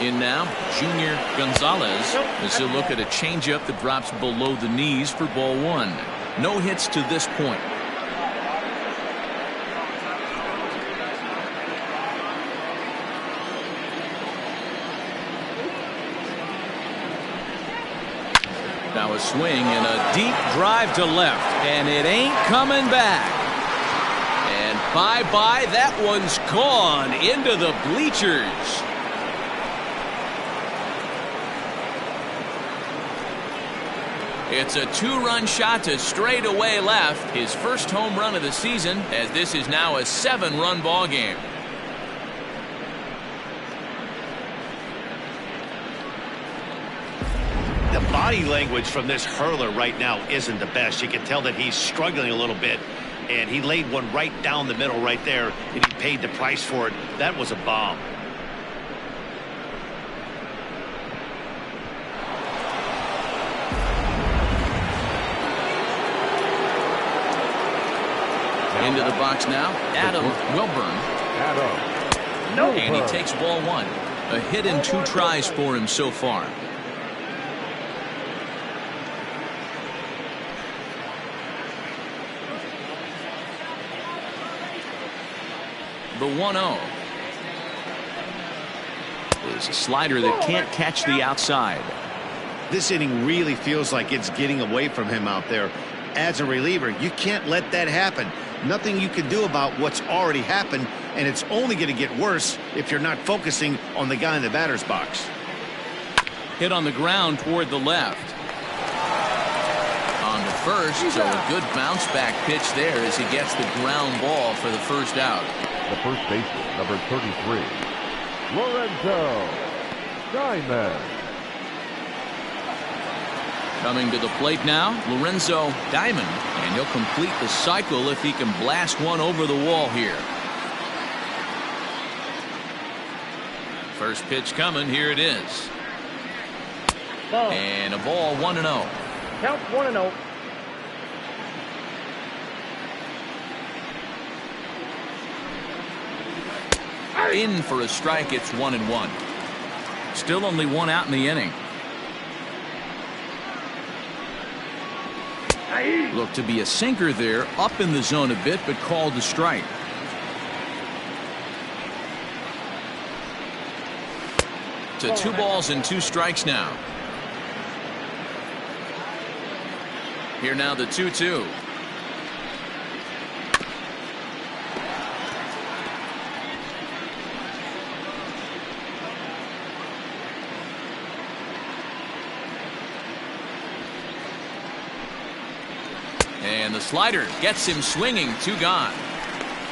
In now, Junior Gonzalez as he'll look at a changeup that drops below the knees for ball one. No hits to this point. Now a swing and a deep drive to left, and it ain't coming back. And bye-bye, that one's gone into the bleachers. It's a two-run shot to straightaway left, his first home run of the season, as this is now a 7-run ball game. The body language from this hurler right now isn't the best. You can tell that he's struggling a little bit, and he laid one right down the middle right there, and he paid the price for it. That was a bomb. Into the box now, Adam Wilburn. And he takes ball one. A hit and 2 tries for him so far. The 1-0 is a slider that can't catch the outside. This inning really feels like it's getting away from him out there. As a reliever, you can't let that happen. Nothing you can do about what's already happened, and it's only going to get worse if you're not focusing on the guy in the batter's box. Hit on the ground toward the left. On to first, so a good bounce back pitch there as he gets the ground ball for the first out. The first baseman, number 33, Lorenzo Diamond. Coming to the plate now, Lorenzo Diamond, and he'll complete the cycle if he can blast one over the wall here. First pitch coming, here it is. And a ball, 1-0. Count 1-0. In for a strike, it's 1-1. Still only one out in the inning. Looked to be a sinker there, up in the zone a bit, but called a strike. To 2 balls and 2 strikes now. Here now the 2-2. And the slider gets him swinging, 2 gone.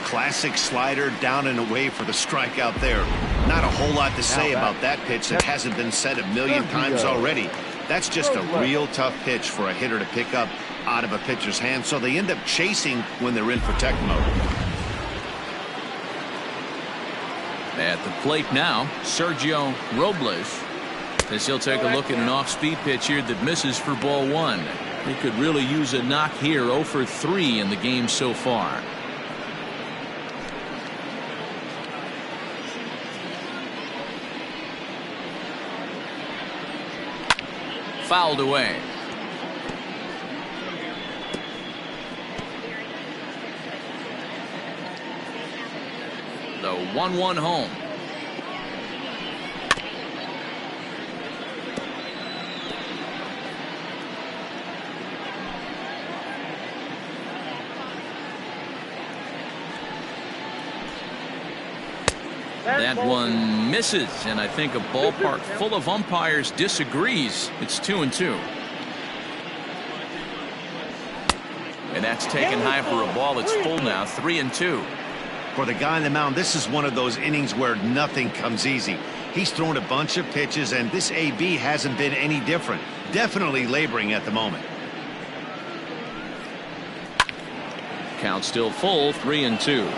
Classic slider down and away for the strikeout there. Not a whole lot to say about that pitch that hasn't been said a million times already. That's just a real tough pitch for a hitter to pick up out of a pitcher's hand, so they end up chasing when they're in protect mode. At the plate now, Sergio Robles, as he'll take a look at an off-speed pitch here that misses for ball 1. He could really use a knock here. 0 for 3 in the game so far. Fouled away. The 1-1 home. That one misses, and I think a ballpark full of umpires disagrees. It's 2-2. And that's taken high for a ball. It's full now, 3-2. For the guy on the mound, this is one of those innings where nothing comes easy. He's thrown a bunch of pitches, and this AB hasn't been any different. Definitely laboring at the moment. Count still full, 3-2.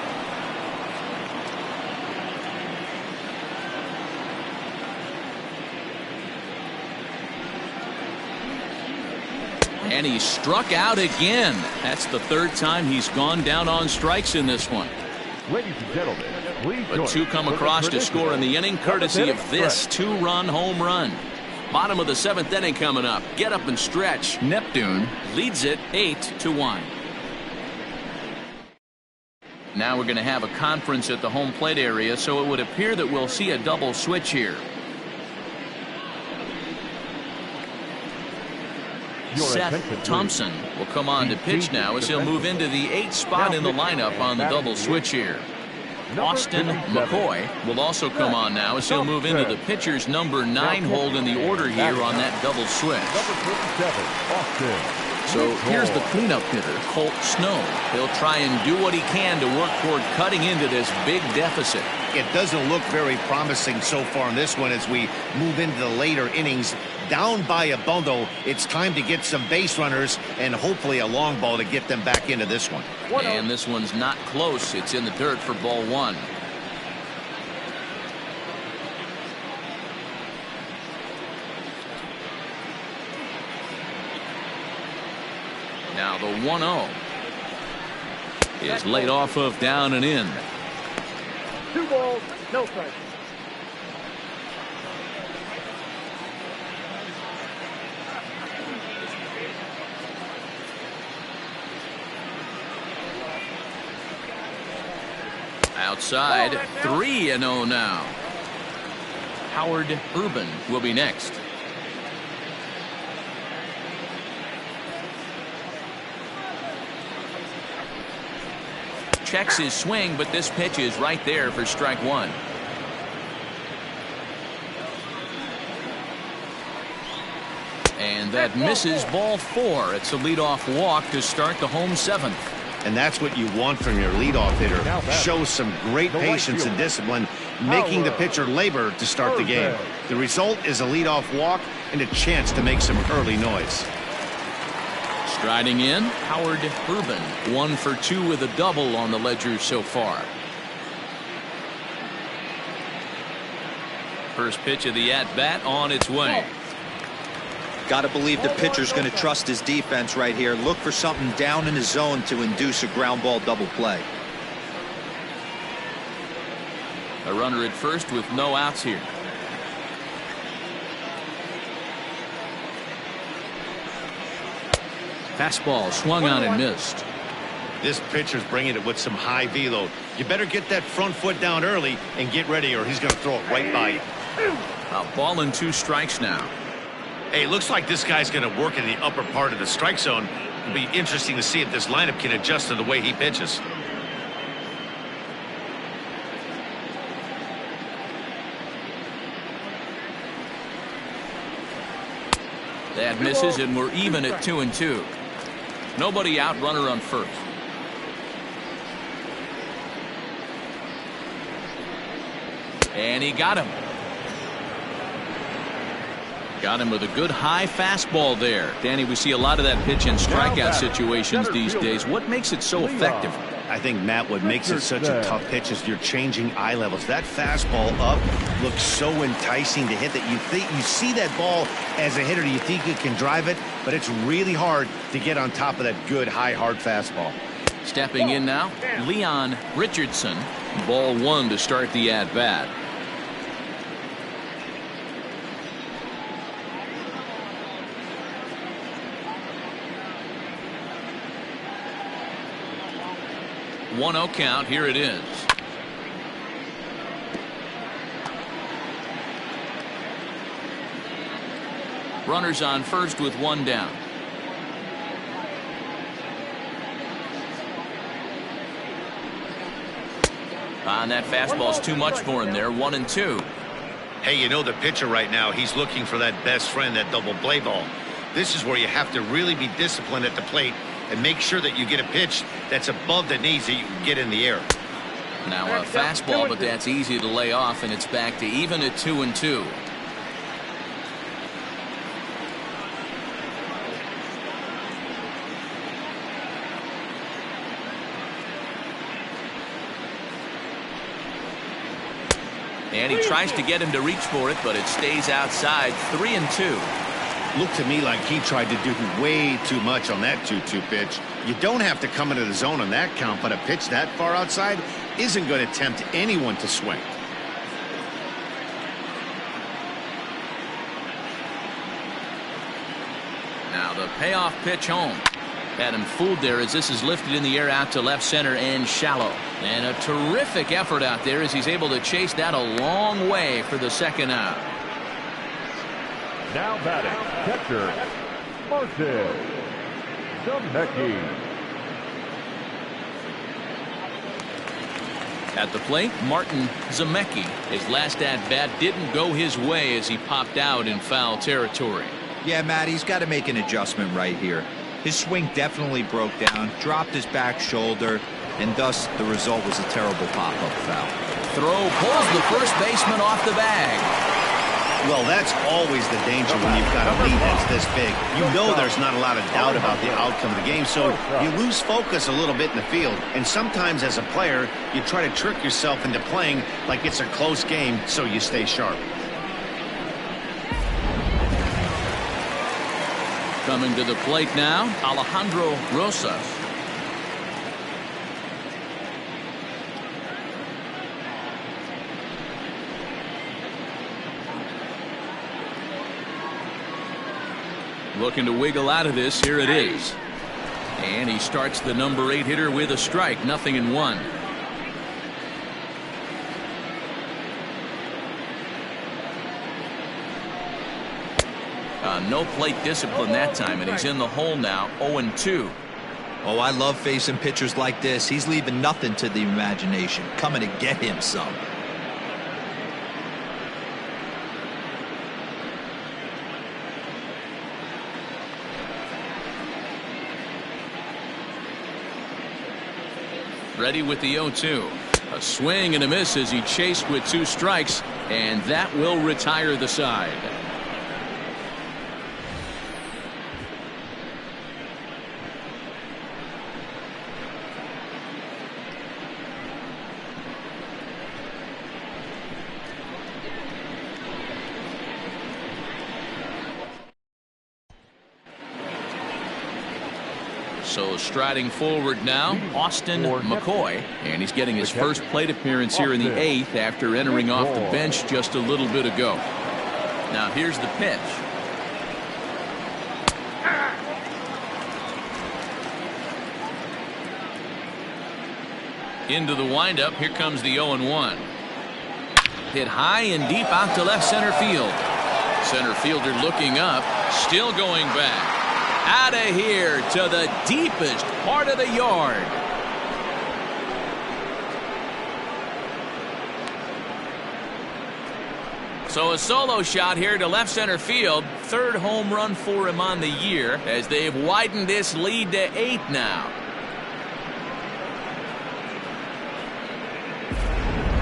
And he struck out again. That's the third time he's gone down on strikes in this one. Ladies and gentlemen, please But join two us come for the across to score in the inning courtesy of this stretch. two-run home run. Bottom of the seventh inning coming up. Get up and stretch. Neptune leads it 8-1. Now we're going to have a conference at the home plate area, so it would appear that we'll see a double switch here. Seth Thompson will come on to pitch now as he'll move into the 8th spot in the lineup on the double switch here. Austin McCoy will also come on now as he'll move into the pitcher's number 9 hold in the order here on that double switch. So here's the cleanup hitter, Colt Snow. He'll try and do what he can to work toward cutting into this big deficit. It doesn't look very promising so far in this one as we move into the later innings. Down by a bundle, it's time to get some base runners and hopefully a long ball to get them back into this one. And this one's not close. It's in the dirt for ball 1. Now the 1-0 is laid off of down and in. 2 balls, no strikes. Outside, 3-0 now. Howard Urban will be next. Checks his swing, but this pitch is right there for strike 1. And that misses ball 4. It's a leadoff walk to start the home 7th. And that's what you want from your leadoff hitter. Show some great patience and discipline, making the pitcher labor to start the game. The result is a leadoff walk and a chance to make some early noise. Striding in, Howard Urban, 1 for 2 with a double on the ledger so far. First pitch of the at-bat on its way. Got to believe the pitcher's going to trust his defense right here. Look for something down in his zone to induce a ground ball double play. A runner at first with no outs here. Fastball swung on and missed. This pitcher's bringing it with some high velo. You better get that front foot down early and get ready or he's going to throw it right by you. A ball and 2 strikes now. Hey, looks like this guy's going to work in the upper part of the strike zone. It'll be interesting to see if this lineup can adjust to the way he pitches. That misses, and we're even at 2-2. Nobody out, runner on first. And he got him. Got him with a good high fastball there. Danny, we see a lot of that pitch in strikeout situations these days. What makes it so effective? I think, Matt, what makes it such a tough pitch is you're changing eye levels. That fastball up looks so enticing to hit that you see that ball as a hitter, you think you can drive it, but it's really hard to get on top of that good high hard fastball. Stepping in now, Leon Richardson. Ball 1 to start the at-bat. One-oh count. Here it is. Runners on first with 1 down. And that fastball's too much for him there. 1-2. Hey, you know the pitcher right now, he's looking for that best friend, that double play ball. This is where you have to really be disciplined at the plate and make sure that you get a pitch that's above the knees that you can get in the air. Now a fastball, but that's easy to lay off, and it's back to even at 2-2. And he tries to get him to reach for it, but it stays outside. 3-2. Looked to me like he tried to do way too much on that 2-2 pitch. You don't have to come into the zone on that count, but a pitch that far outside isn't going to tempt anyone to swing. Now the payoff pitch home. Had him fooled there as this is lifted in the air out to left center and shallow. And a terrific effort out there as he's able to chase that a long way for the second out. Now batting, catcher, Martin Zemecki. At the plate, Martin Zemecki. His last at-bat didn't go his way as he popped out in foul territory. Yeah, Matt, he's got to make an adjustment right here. His swing definitely broke down, dropped his back shoulder, and thus the result was a terrible pop-up foul. Throw pulls the first baseman off the bag. Well, that's always the danger when you've got a lead that's this big. You know there's not a lot of doubt about the outcome of the game, so you lose focus a little bit in the field. And sometimes as a player, you try to trick yourself into playing like it's a close game so you stay sharp. Coming to the plate now, Alejandro Rosas. Looking to wiggle out of this. Here it is. And he starts the number 8 hitter with a strike. 0-1. No plate discipline that time, and he's in the hole now. 0-2. Oh, I love facing pitchers like this. He's leaving nothing to the imagination. Coming to get him some. Ready with the 0-2. A swing and a miss as he chased with 2 strikes, and that will retire the side. So striding forward now, Austin McCoy, and he's getting his first plate appearance here in the 8th after entering off the bench just a little bit ago. Now here's the pitch. Into the windup. Here comes the 0-1. Hit high and deep out to left center field. Center fielder looking up, still going back. Out of here to the deepest part of the yard. So a solo shot here to left center field. 3rd home run for him on the year as they've widened this lead to 8 now.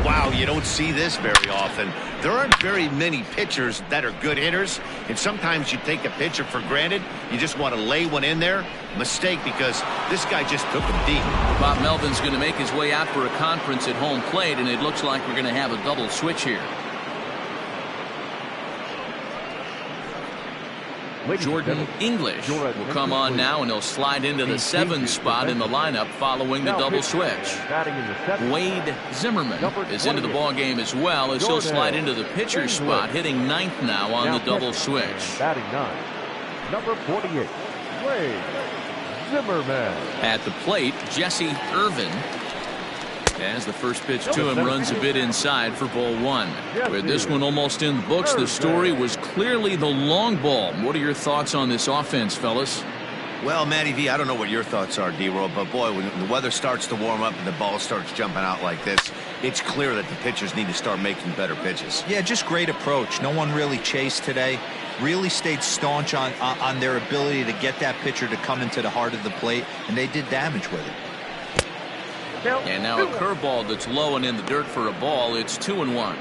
Wow, you don't see this very often. There aren't very many pitchers that are good hitters, and sometimes you take a pitcher for granted. You just want to lay one in there. Mistake, because this guy just took him deep. Bob Melvin's going to make his way out for a conference at home plate, and it looks like we're going to have a double switch here. Jordan English will come on now, and he'll slide into the 7th spot in the lineup following the double switch. Wade Zimmerman is into the ball game as well, as he'll slide into the pitcher spot, hitting 9th now on the double switch. Batting 9, number 48, Wade Zimmerman. At the plate, Jesse Irvin. As the first pitch to him runs a bit inside for ball 1. With this one almost in the books, the story was clearly the long ball. What are your thoughts on this offense, fellas? Well, Matty V, I don't know what your thoughts are, D-Roll, but boy, when the weather starts to warm up and the ball starts jumping out like this, it's clear that the pitchers need to start making better pitches. Yeah, just great approach. No one really chased today. Really stayed staunch on their ability to get that pitcher to come into the heart of the plate, and they did damage with it. And now a curveball that's low and in the dirt for a ball. It's 2-1.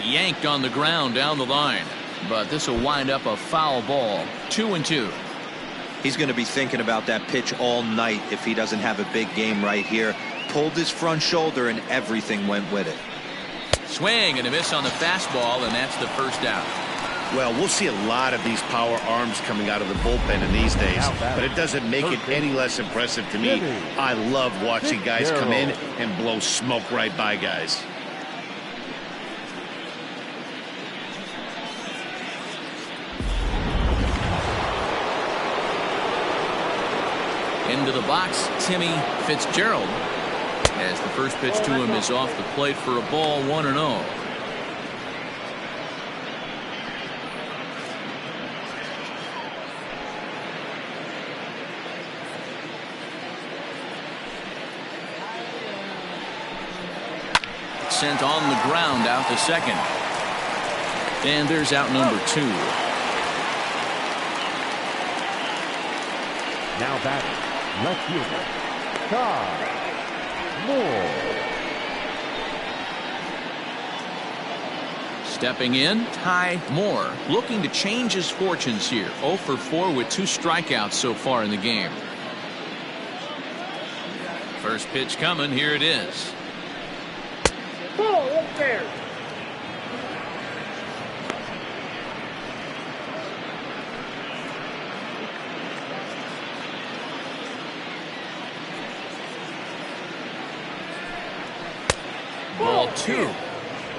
Yanked on the ground down the line, but this will wind up a foul ball. 2-2. He's going to be thinking about that pitch all night if he doesn't have a big game right here. pulled his front shoulder and everything went with it. Swing and a miss on the fastball, and that's the first out. Well, we'll see a lot of these power arms coming out of the bullpen in these days, but it doesn't make it any less impressive to me. I love watching guys come in and blow smoke right by guys. Into the box, Timmy Fitzgerald, as the first pitch to him is off the plate for a ball, 1-0. Sent on the ground out to second. And there's out number 2. Now batting, left fielder, Ty Moore. Stepping in, Ty Moore, looking to change his fortunes here. 0 for 4 with 2 strikeouts so far in the game. First pitch coming, here it is. Ball, up there. Ball 2.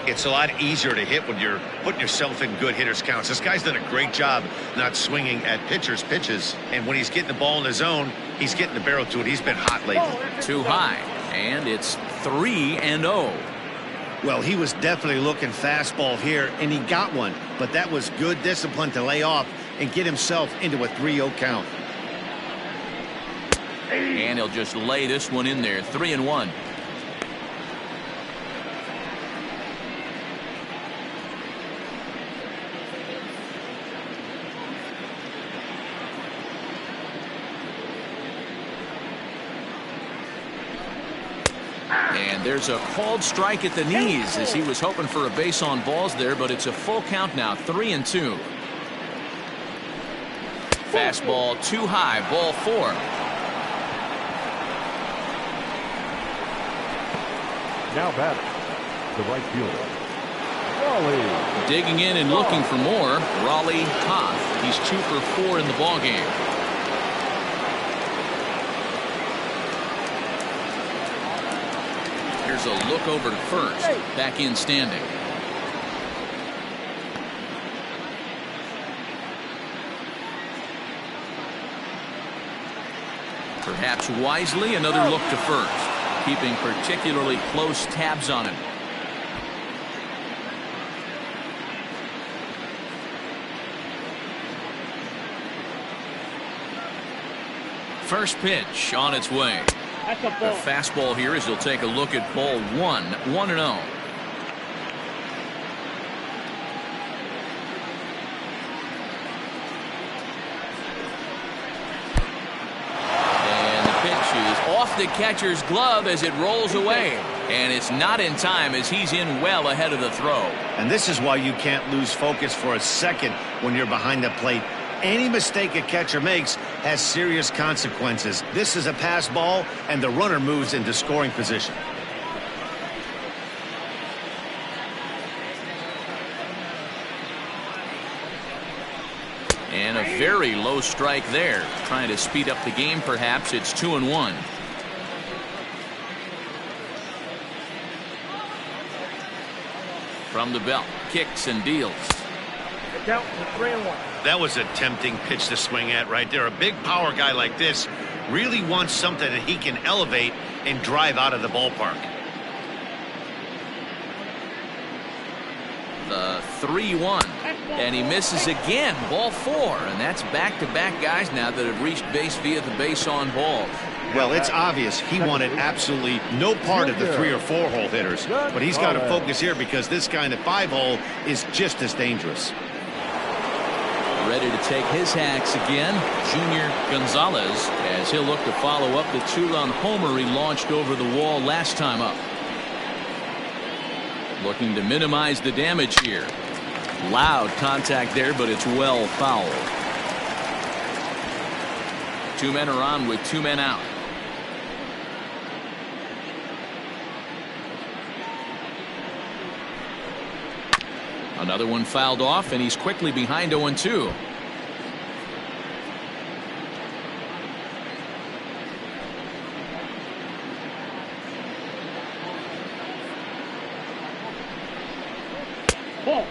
It's a lot easier to hit when you're putting yourself in good hitters' counts. This guy's done a great job not swinging at pitchers' pitches. And when he's getting the ball in his zone, he's getting the barrel to it. He's been hot lately. Too high. And it's 3-0. Well, he was definitely looking fastball here, and he got one. But that was good discipline to lay off and get himself into a 3-0 count. And he'll just lay this one in there. 3-1. And there's a called strike at the knees as he was hoping for a base on balls there, but it's a full count now. 3-2. Fastball too high. Ball 4. Now batting, the right fielder, Raleigh. Digging in and looking for more, Raleigh Toth. He's 2 for 4 in the ballgame. Here's a look over to first. Back in standing. Perhaps wisely, another look to first, keeping particularly close tabs on him. First pitch on its way. The fastball here as he'll take a look at ball 1. 1-0. And the pitch is off the catcher's glove as it rolls away. And it's not in time as he's in well ahead of the throw. And this is why you can't lose focus for a second when you're behind the plate. Any mistake a catcher makes has serious consequences. This is a pass ball, and the runner moves into scoring position. And a very low strike there. Trying to speed up the game, perhaps. It's 2-1. From the belt, kicks and deals. Count 3-1. That was a tempting pitch to swing at right there. A big power guy like this really wants something that he can elevate and drive out of the ballpark. The 3-1. And he misses again. Ball 4. And that's back-to-back guys now that have reached base via the base on balls. Well, it's obvious he wanted absolutely no part of the 3 or 4 hole hitters. But he's got to focus here because this guy in the 5 hole is just as dangerous. Ready to take his hacks again, Junior Gonzalez, as he'll look to follow up the 2-run homer he launched over the wall last time up. Looking to minimize the damage here. Loud contact there, but it's well fouled. 2 men are on with 2 men out. Another one fouled off, and he's quickly behind 0-2.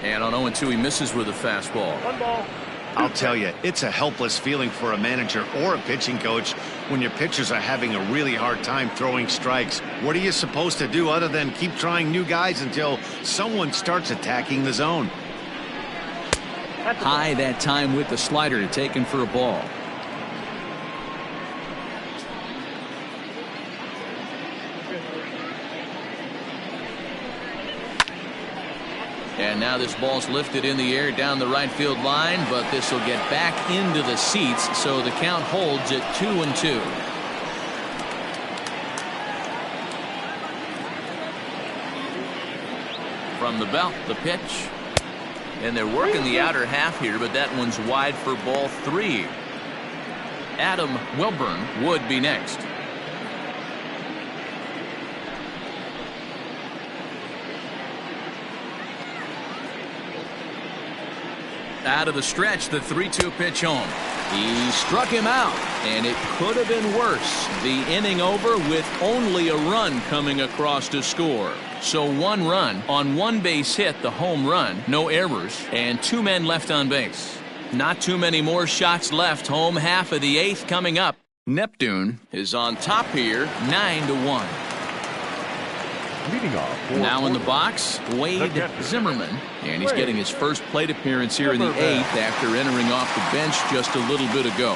And on 0-2, he misses with a fastball. One ball. I'll tell you, it's a helpless feeling for a manager or a pitching coach when your pitchers are having a really hard time throwing strikes. What are you supposed to do other than keep trying new guys until someone starts attacking the zone? High that time with the slider, taken for a ball. And now this ball's lifted in the air down the right field line, but this will get back into the seats, so the count holds at 2-2. From the belt, the pitch. And they're working the outer half here, but that one's wide for ball 3. Adam Wilburn would be next. Out of the stretch, the 3-2 pitch home. He struck him out, and it could have been worse. The inning over with only a run coming across to score. So 1 run on 1 base hit, the home run, no errors, and 2 men left on base. Not too many more shots left. Home half of the 8th coming up. Neptune is on top here, 9-1. Leading off. Now in the box, Wade Zimmerman. And he's getting his first plate appearance here in the 8th after entering off the bench just a little bit ago.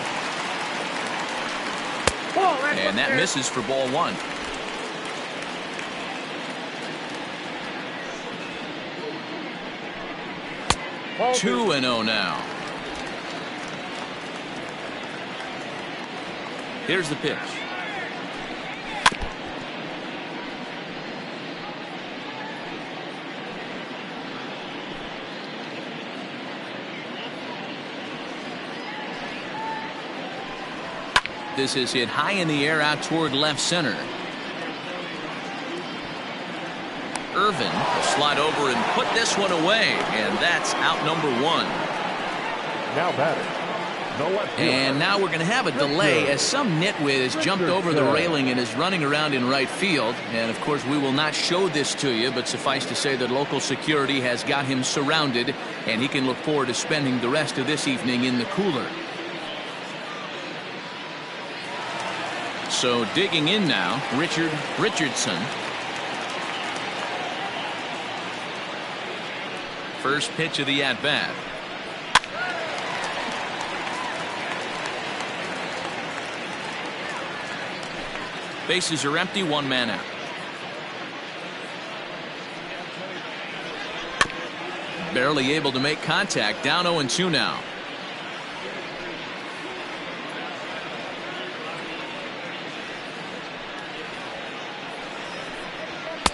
And that misses for ball 1. Ball 2-0 now. Here's the pitch. This is hit high in the air out toward left center. Irvin will slide over and put this one away, and that's out number 1. Now batting. The left fielder. And now we're going to have a delay as some nitwit has jumped over the railing and is running around in right field. And of course we will not show this to you, but suffice to say that local security has got him surrounded, and he can look forward to spending the rest of this evening in the cooler. So digging in now, Richard Richardson. First pitch of the at-bat. Bases are empty, 1 man out. Barely able to make contact, down 0-2 now.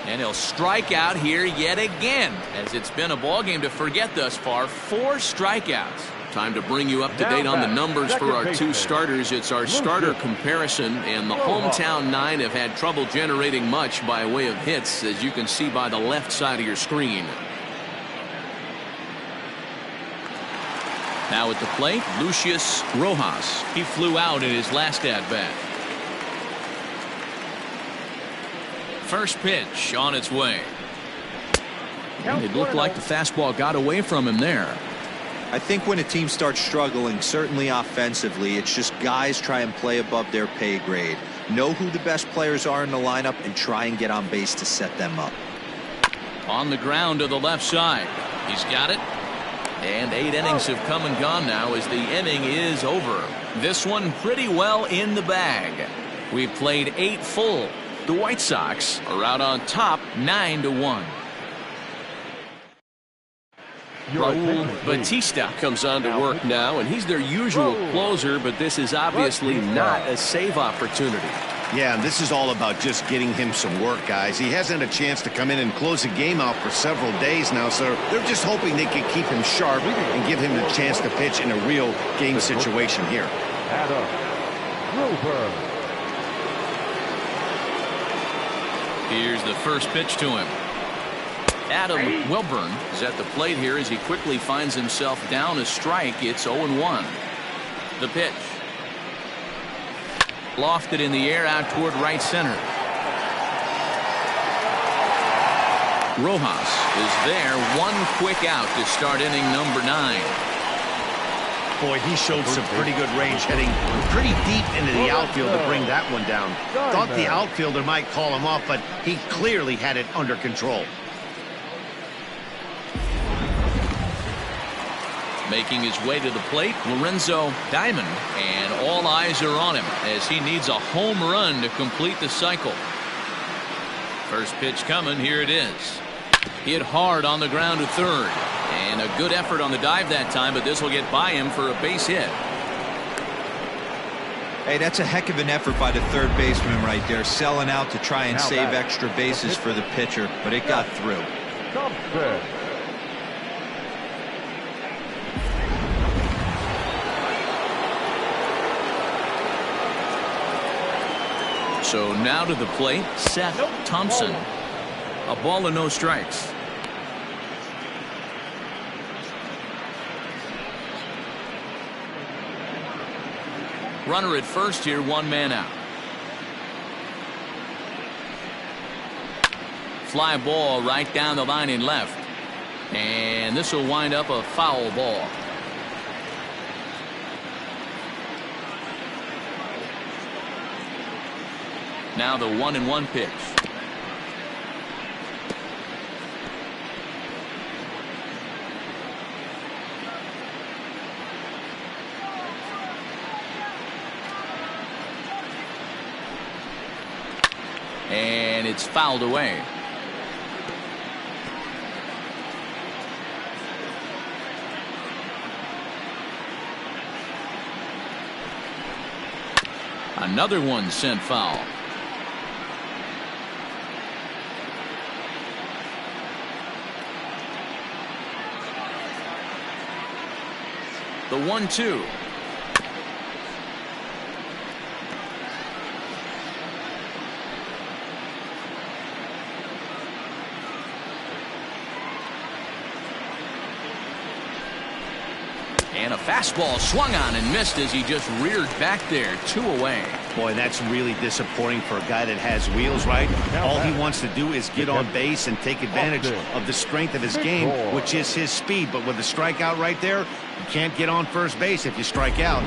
And he'll strike out here yet again, as it's been a ball game to forget thus far. 4 strikeouts. Time to bring you up to date on the numbers for our 2 starters. It's our starter comparison, and the hometown 9 have had trouble generating much by way of hits, as you can see by the left side of your screen. Now at the plate, Lucius Rojas. He flew out in his last at-bat. First pitch on its way. And it looked like the fastball got away from him there. I think when a team starts struggling, certainly offensively, it's just guys try and play above their pay grade. Know who the best players are in the lineup and try and get on base to set them up. On the ground to the left side. He's got it. And 8 innings have come and gone now as the inning is over. This one pretty well in the bag. We've played 8 full. The White Sox are out on top 9-1. Raul Batista comes on to work now, and he's their usual closer, but this is obviously not a save opportunity. Yeah, and this is all about just getting him some work, guys. He hasn't had a chance to come in and close the game out for several days now, so they're just hoping they can keep him sharp and give him the chance to pitch in a real game situation here. Adam Wilburn. Here's the first pitch to him. Adam Wilburn is at the plate here as he quickly finds himself down a strike. It's 0-1. The pitch. Lofted in the air out toward right center. Rojas is there. One quick out to start inning number 9. Boy, he showed some pretty good range, heading pretty deep into the outfield to bring that one down. Thought the outfielder might call him off, but he clearly had it under control. Making his way to the plate, Lorenzo Diamond, and all eyes are on him as he needs a home run to complete the cycle. First pitch coming, here it is. Hit hard on the ground to third, and a good effort on the dive that time, but this will get by him for a base hit. Hey, that's a heck of an effort by the third baseman right there, selling out to try and save extra bases for the pitcher, but it got through. So now to the plate, Seth Thompson. A ball and no strikes. Runner at first here, one man out. Fly ball right down the line in left. And this will wind up a foul ball. Now the 1-1 pitch. And it's fouled away. Another one sent foul. The 1-2. And a fastball swung on and missed as he just reared back there. 2 away. Boy, that's really disappointing for a guy that has wheels, right? All he wants to do is get on base and take advantage of the strength of his game, which is his speed. But with the strikeout right there, you can't get on first base if you strike out.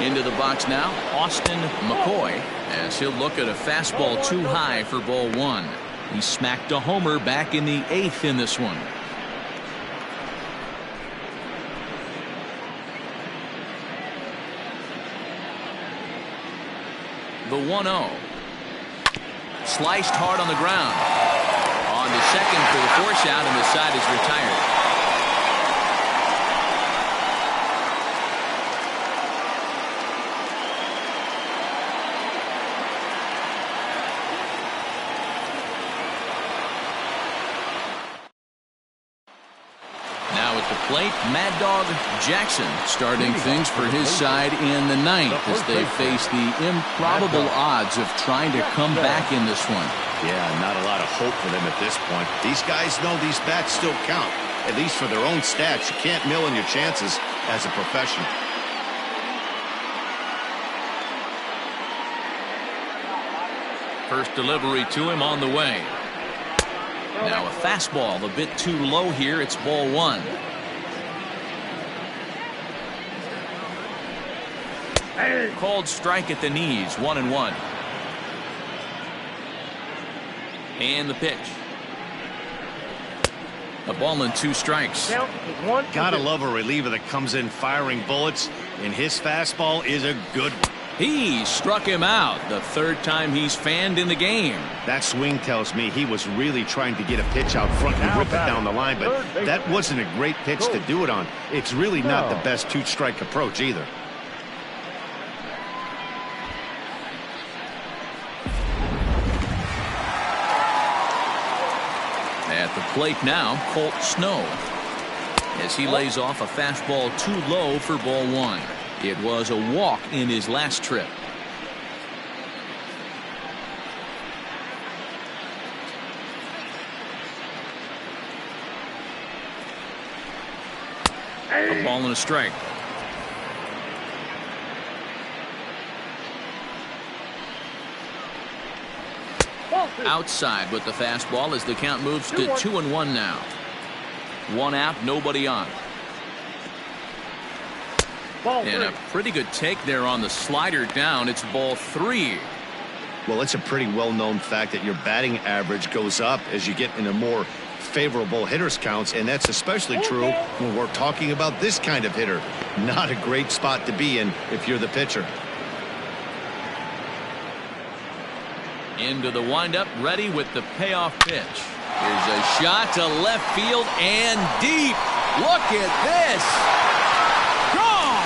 Into the box now, Austin McCoy, as he'll look at a fastball too high for ball 1. He smacked a homer back in the 8th in this one. The 1-0. Sliced hard on the ground. On the second for the force out, and the side is retired. Plate, Mad Dog Jackson starting things for his side in the 9th as they face the improbable odds of trying to come back in this one. Yeah, not a lot of hope for them at this point. These guys know these bats still count, at least for their own stats. You can't mill in your chances as a professional. First delivery to him on the way. Now a fastball a bit too low here. It's ball 1. Called strike at the knees. 1-1. And the pitch. A ball and 2 strikes. Gotta love a reliever that comes in firing bullets, and his fastball is a good one. He struck him out the 3rd time he's fanned in the game. That swing tells me he was really trying to get a pitch out front and rip it down the line, but that wasn't a great pitch to do it on. It's really not the best 2-strike approach either. At the plate now, Colt Snow, as he lays off a fastball too low for ball 1. It was a walk in his last trip. and a strike. Outside with the fastball as the count moves to 2-1 now. One out, nobody on. And a pretty good take there on the slider down. It's ball 3. Well, it's a pretty well-known fact that your batting average goes up as you get into more favorable hitters counts, and that's especially true when we're talking about this kind of hitter. Not a great spot to be in if you're the pitcher. Into the windup, ready with the payoff pitch. Here's a shot to left field and deep. Look at this. Gone.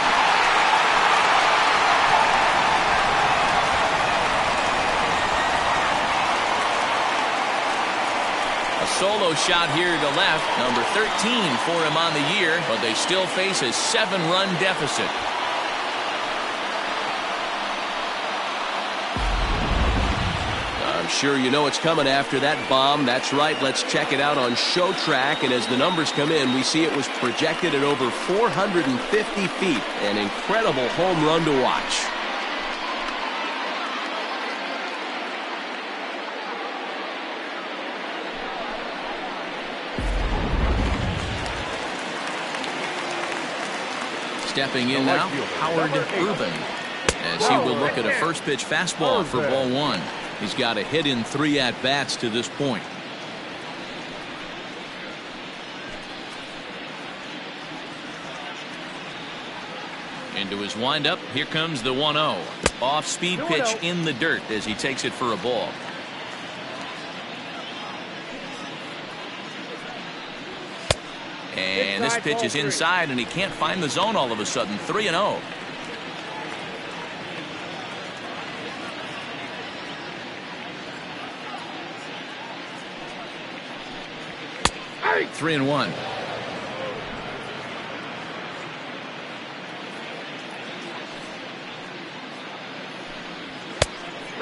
A solo shot here to left. Number 13 for him on the year, but they still face a 7-run deficit. I'm sure you know what's coming after that bomb. That's right. Let's check it out on Show Track. And as the numbers come in, we see it was projected at over 450 feet. An incredible home run to watch. Stepping in now, Howard Urban, as he will look at a first pitch fastball for ball 1. He's got a hit in 3 at-bats to this point. Into his windup. Here comes the 1-0. Off-speed pitch in the dirt as he takes it for a ball. And this pitch is inside, and he can't find the zone all of a sudden. 3-0. All right, 3-1.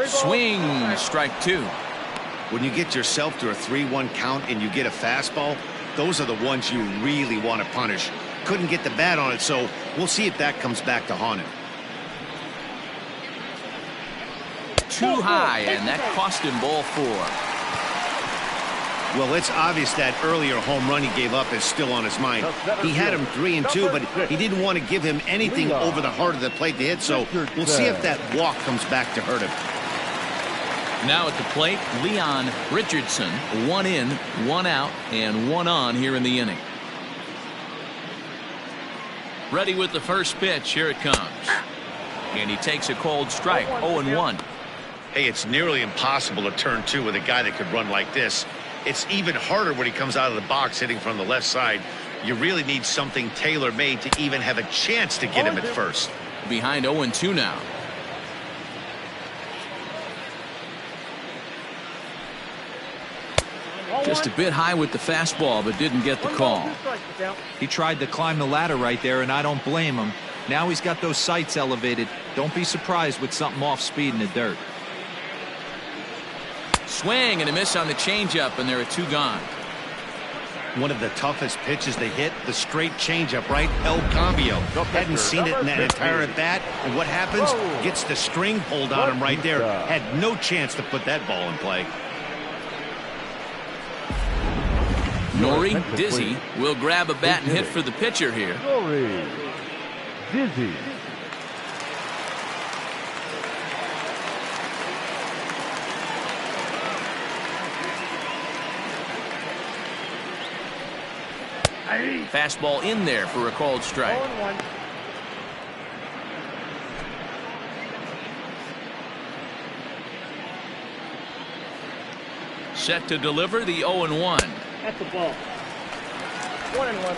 Swing, strike 2. When you get yourself to a 3-1 count and you get a fastball, those are the ones you really want to punish. Couldn't get the bat on it, so we'll see if that comes back to haunt him. Too high, and that cost him ball 4. Well, it's obvious that earlier home run he gave up is still on his mind. He had him 3-2, but he didn't want to give him anything over the heart of the plate to hit, so we'll see if that walk comes back to hurt him. Now at the plate, Leon Richardson. 1 in, 1 out, and 1 on here in the inning. Ready with the first pitch. Here it comes. And he takes a cold strike. 0-1. Hey, it's nearly impossible to turn 2 with a guy that could run like this. It's even harder when he comes out of the box hitting from the left side. You really need something tailor-made to even have a chance to get him at first. Behind 0-2 now. Just a bit high with the fastball, but didn't get the call. He tried to climb the ladder right there, and I don't blame him. Now he's got those sights elevated. Don't be surprised with something off speed in the dirt. Swing and a miss on the changeup, and there are 2 gone. One of the toughest pitches they hit, the straight changeup, right? El Cambio. Hadn't seen it in that entire at bat, and what happens? Gets the string pulled on him right there. Had no chance to put that ball in play. Nori Dizzy will grab a bat and hit for the pitcher here. Nori Dizzy. Fastball in there for a called strike. Set to deliver the 0-1. That's the ball. 1-1.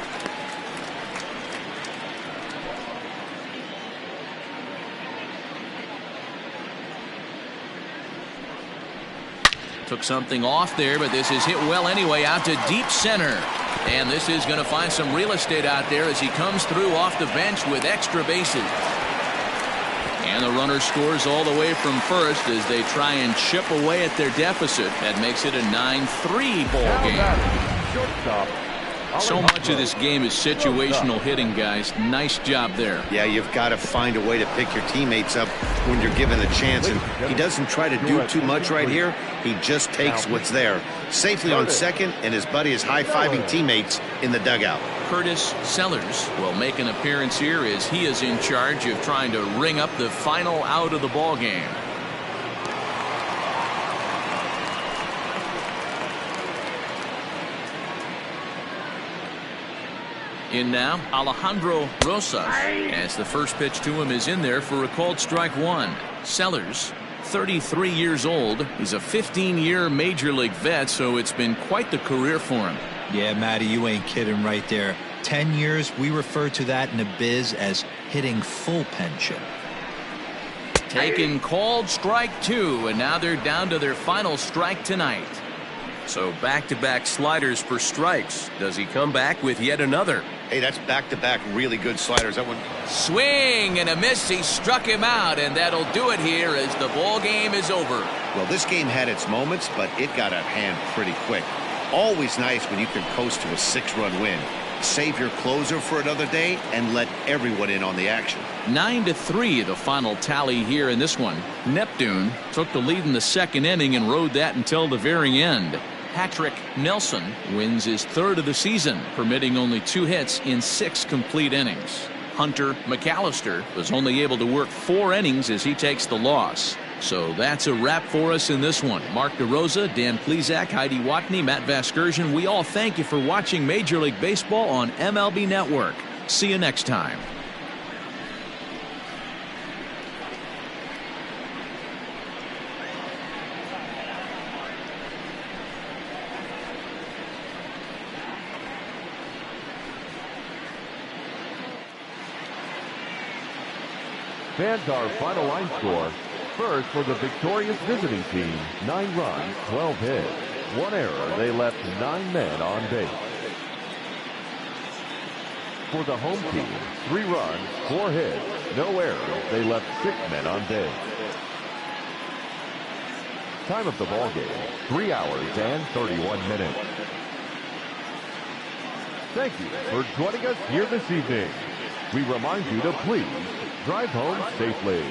Took something off there, but this is hit well anyway, out to deep center. And this is going to find some real estate out there as he comes through off the bench with extra bases. And the runner scores all the way from first as they try and chip away at their deficit. That makes it a 9-3 ball game. Shortstop, So much of this game is situational hitting, guys. Nice job there. Yeah, you've got to find a way to pick your teammates up when you're given the chance. And he doesn't try to do too much right here. He just takes what's there. Safely on second, and his buddy is high-fiving teammates in the dugout. Curtis Sellers will make an appearance here as he is in charge of trying to ring up the final out of the ball game. In now, Alejandro Rosas, as the first pitch to him is in there for a called strike one. Sellers, 33 years old. He's a 15-year major league vet, so it's been quite the career for him. Yeah, Matty, you ain't kidding right there. 10 years, we refer to that in the biz as hitting full pension. Taken called strike two, and now they're down to their final strike tonight. So back-to-back sliders for strikes. Does he come back with yet another? Hey, that's back-to-back really good sliders. That one. Swing and a miss. He struck him out, and that'll do it here as the ball game is over. Well, this game had its moments, but it got out of hand pretty quick. Always nice when you can coast to a 6-run win. Save your closer for another day and let everyone in on the action. 9-3 the final tally here in this one. Neptune took the lead in the second inning and rode that until the very end. Patrick Nelson wins his third of the season, permitting only 2 hits in 6 complete innings. Hunter McAllister was only able to work 4 innings as he takes the loss. So that's a wrap for us in this one. Mark DeRosa, Dan Plesac, Heidi Watney, Matt Vasgersian, we all thank you for watching Major League Baseball on MLB Network. See you next time. Fans, our final line score. First, for the victorious visiting team, 9 runs, 12 hits. 1 error, they left 9 men on base. For the home team, 3 runs, 4 hits, no errors, they left 6 men on base. Time of the ball game, 3 hours and 31 minutes. Thank you for joining us here this evening. We remind you to please drive home safely.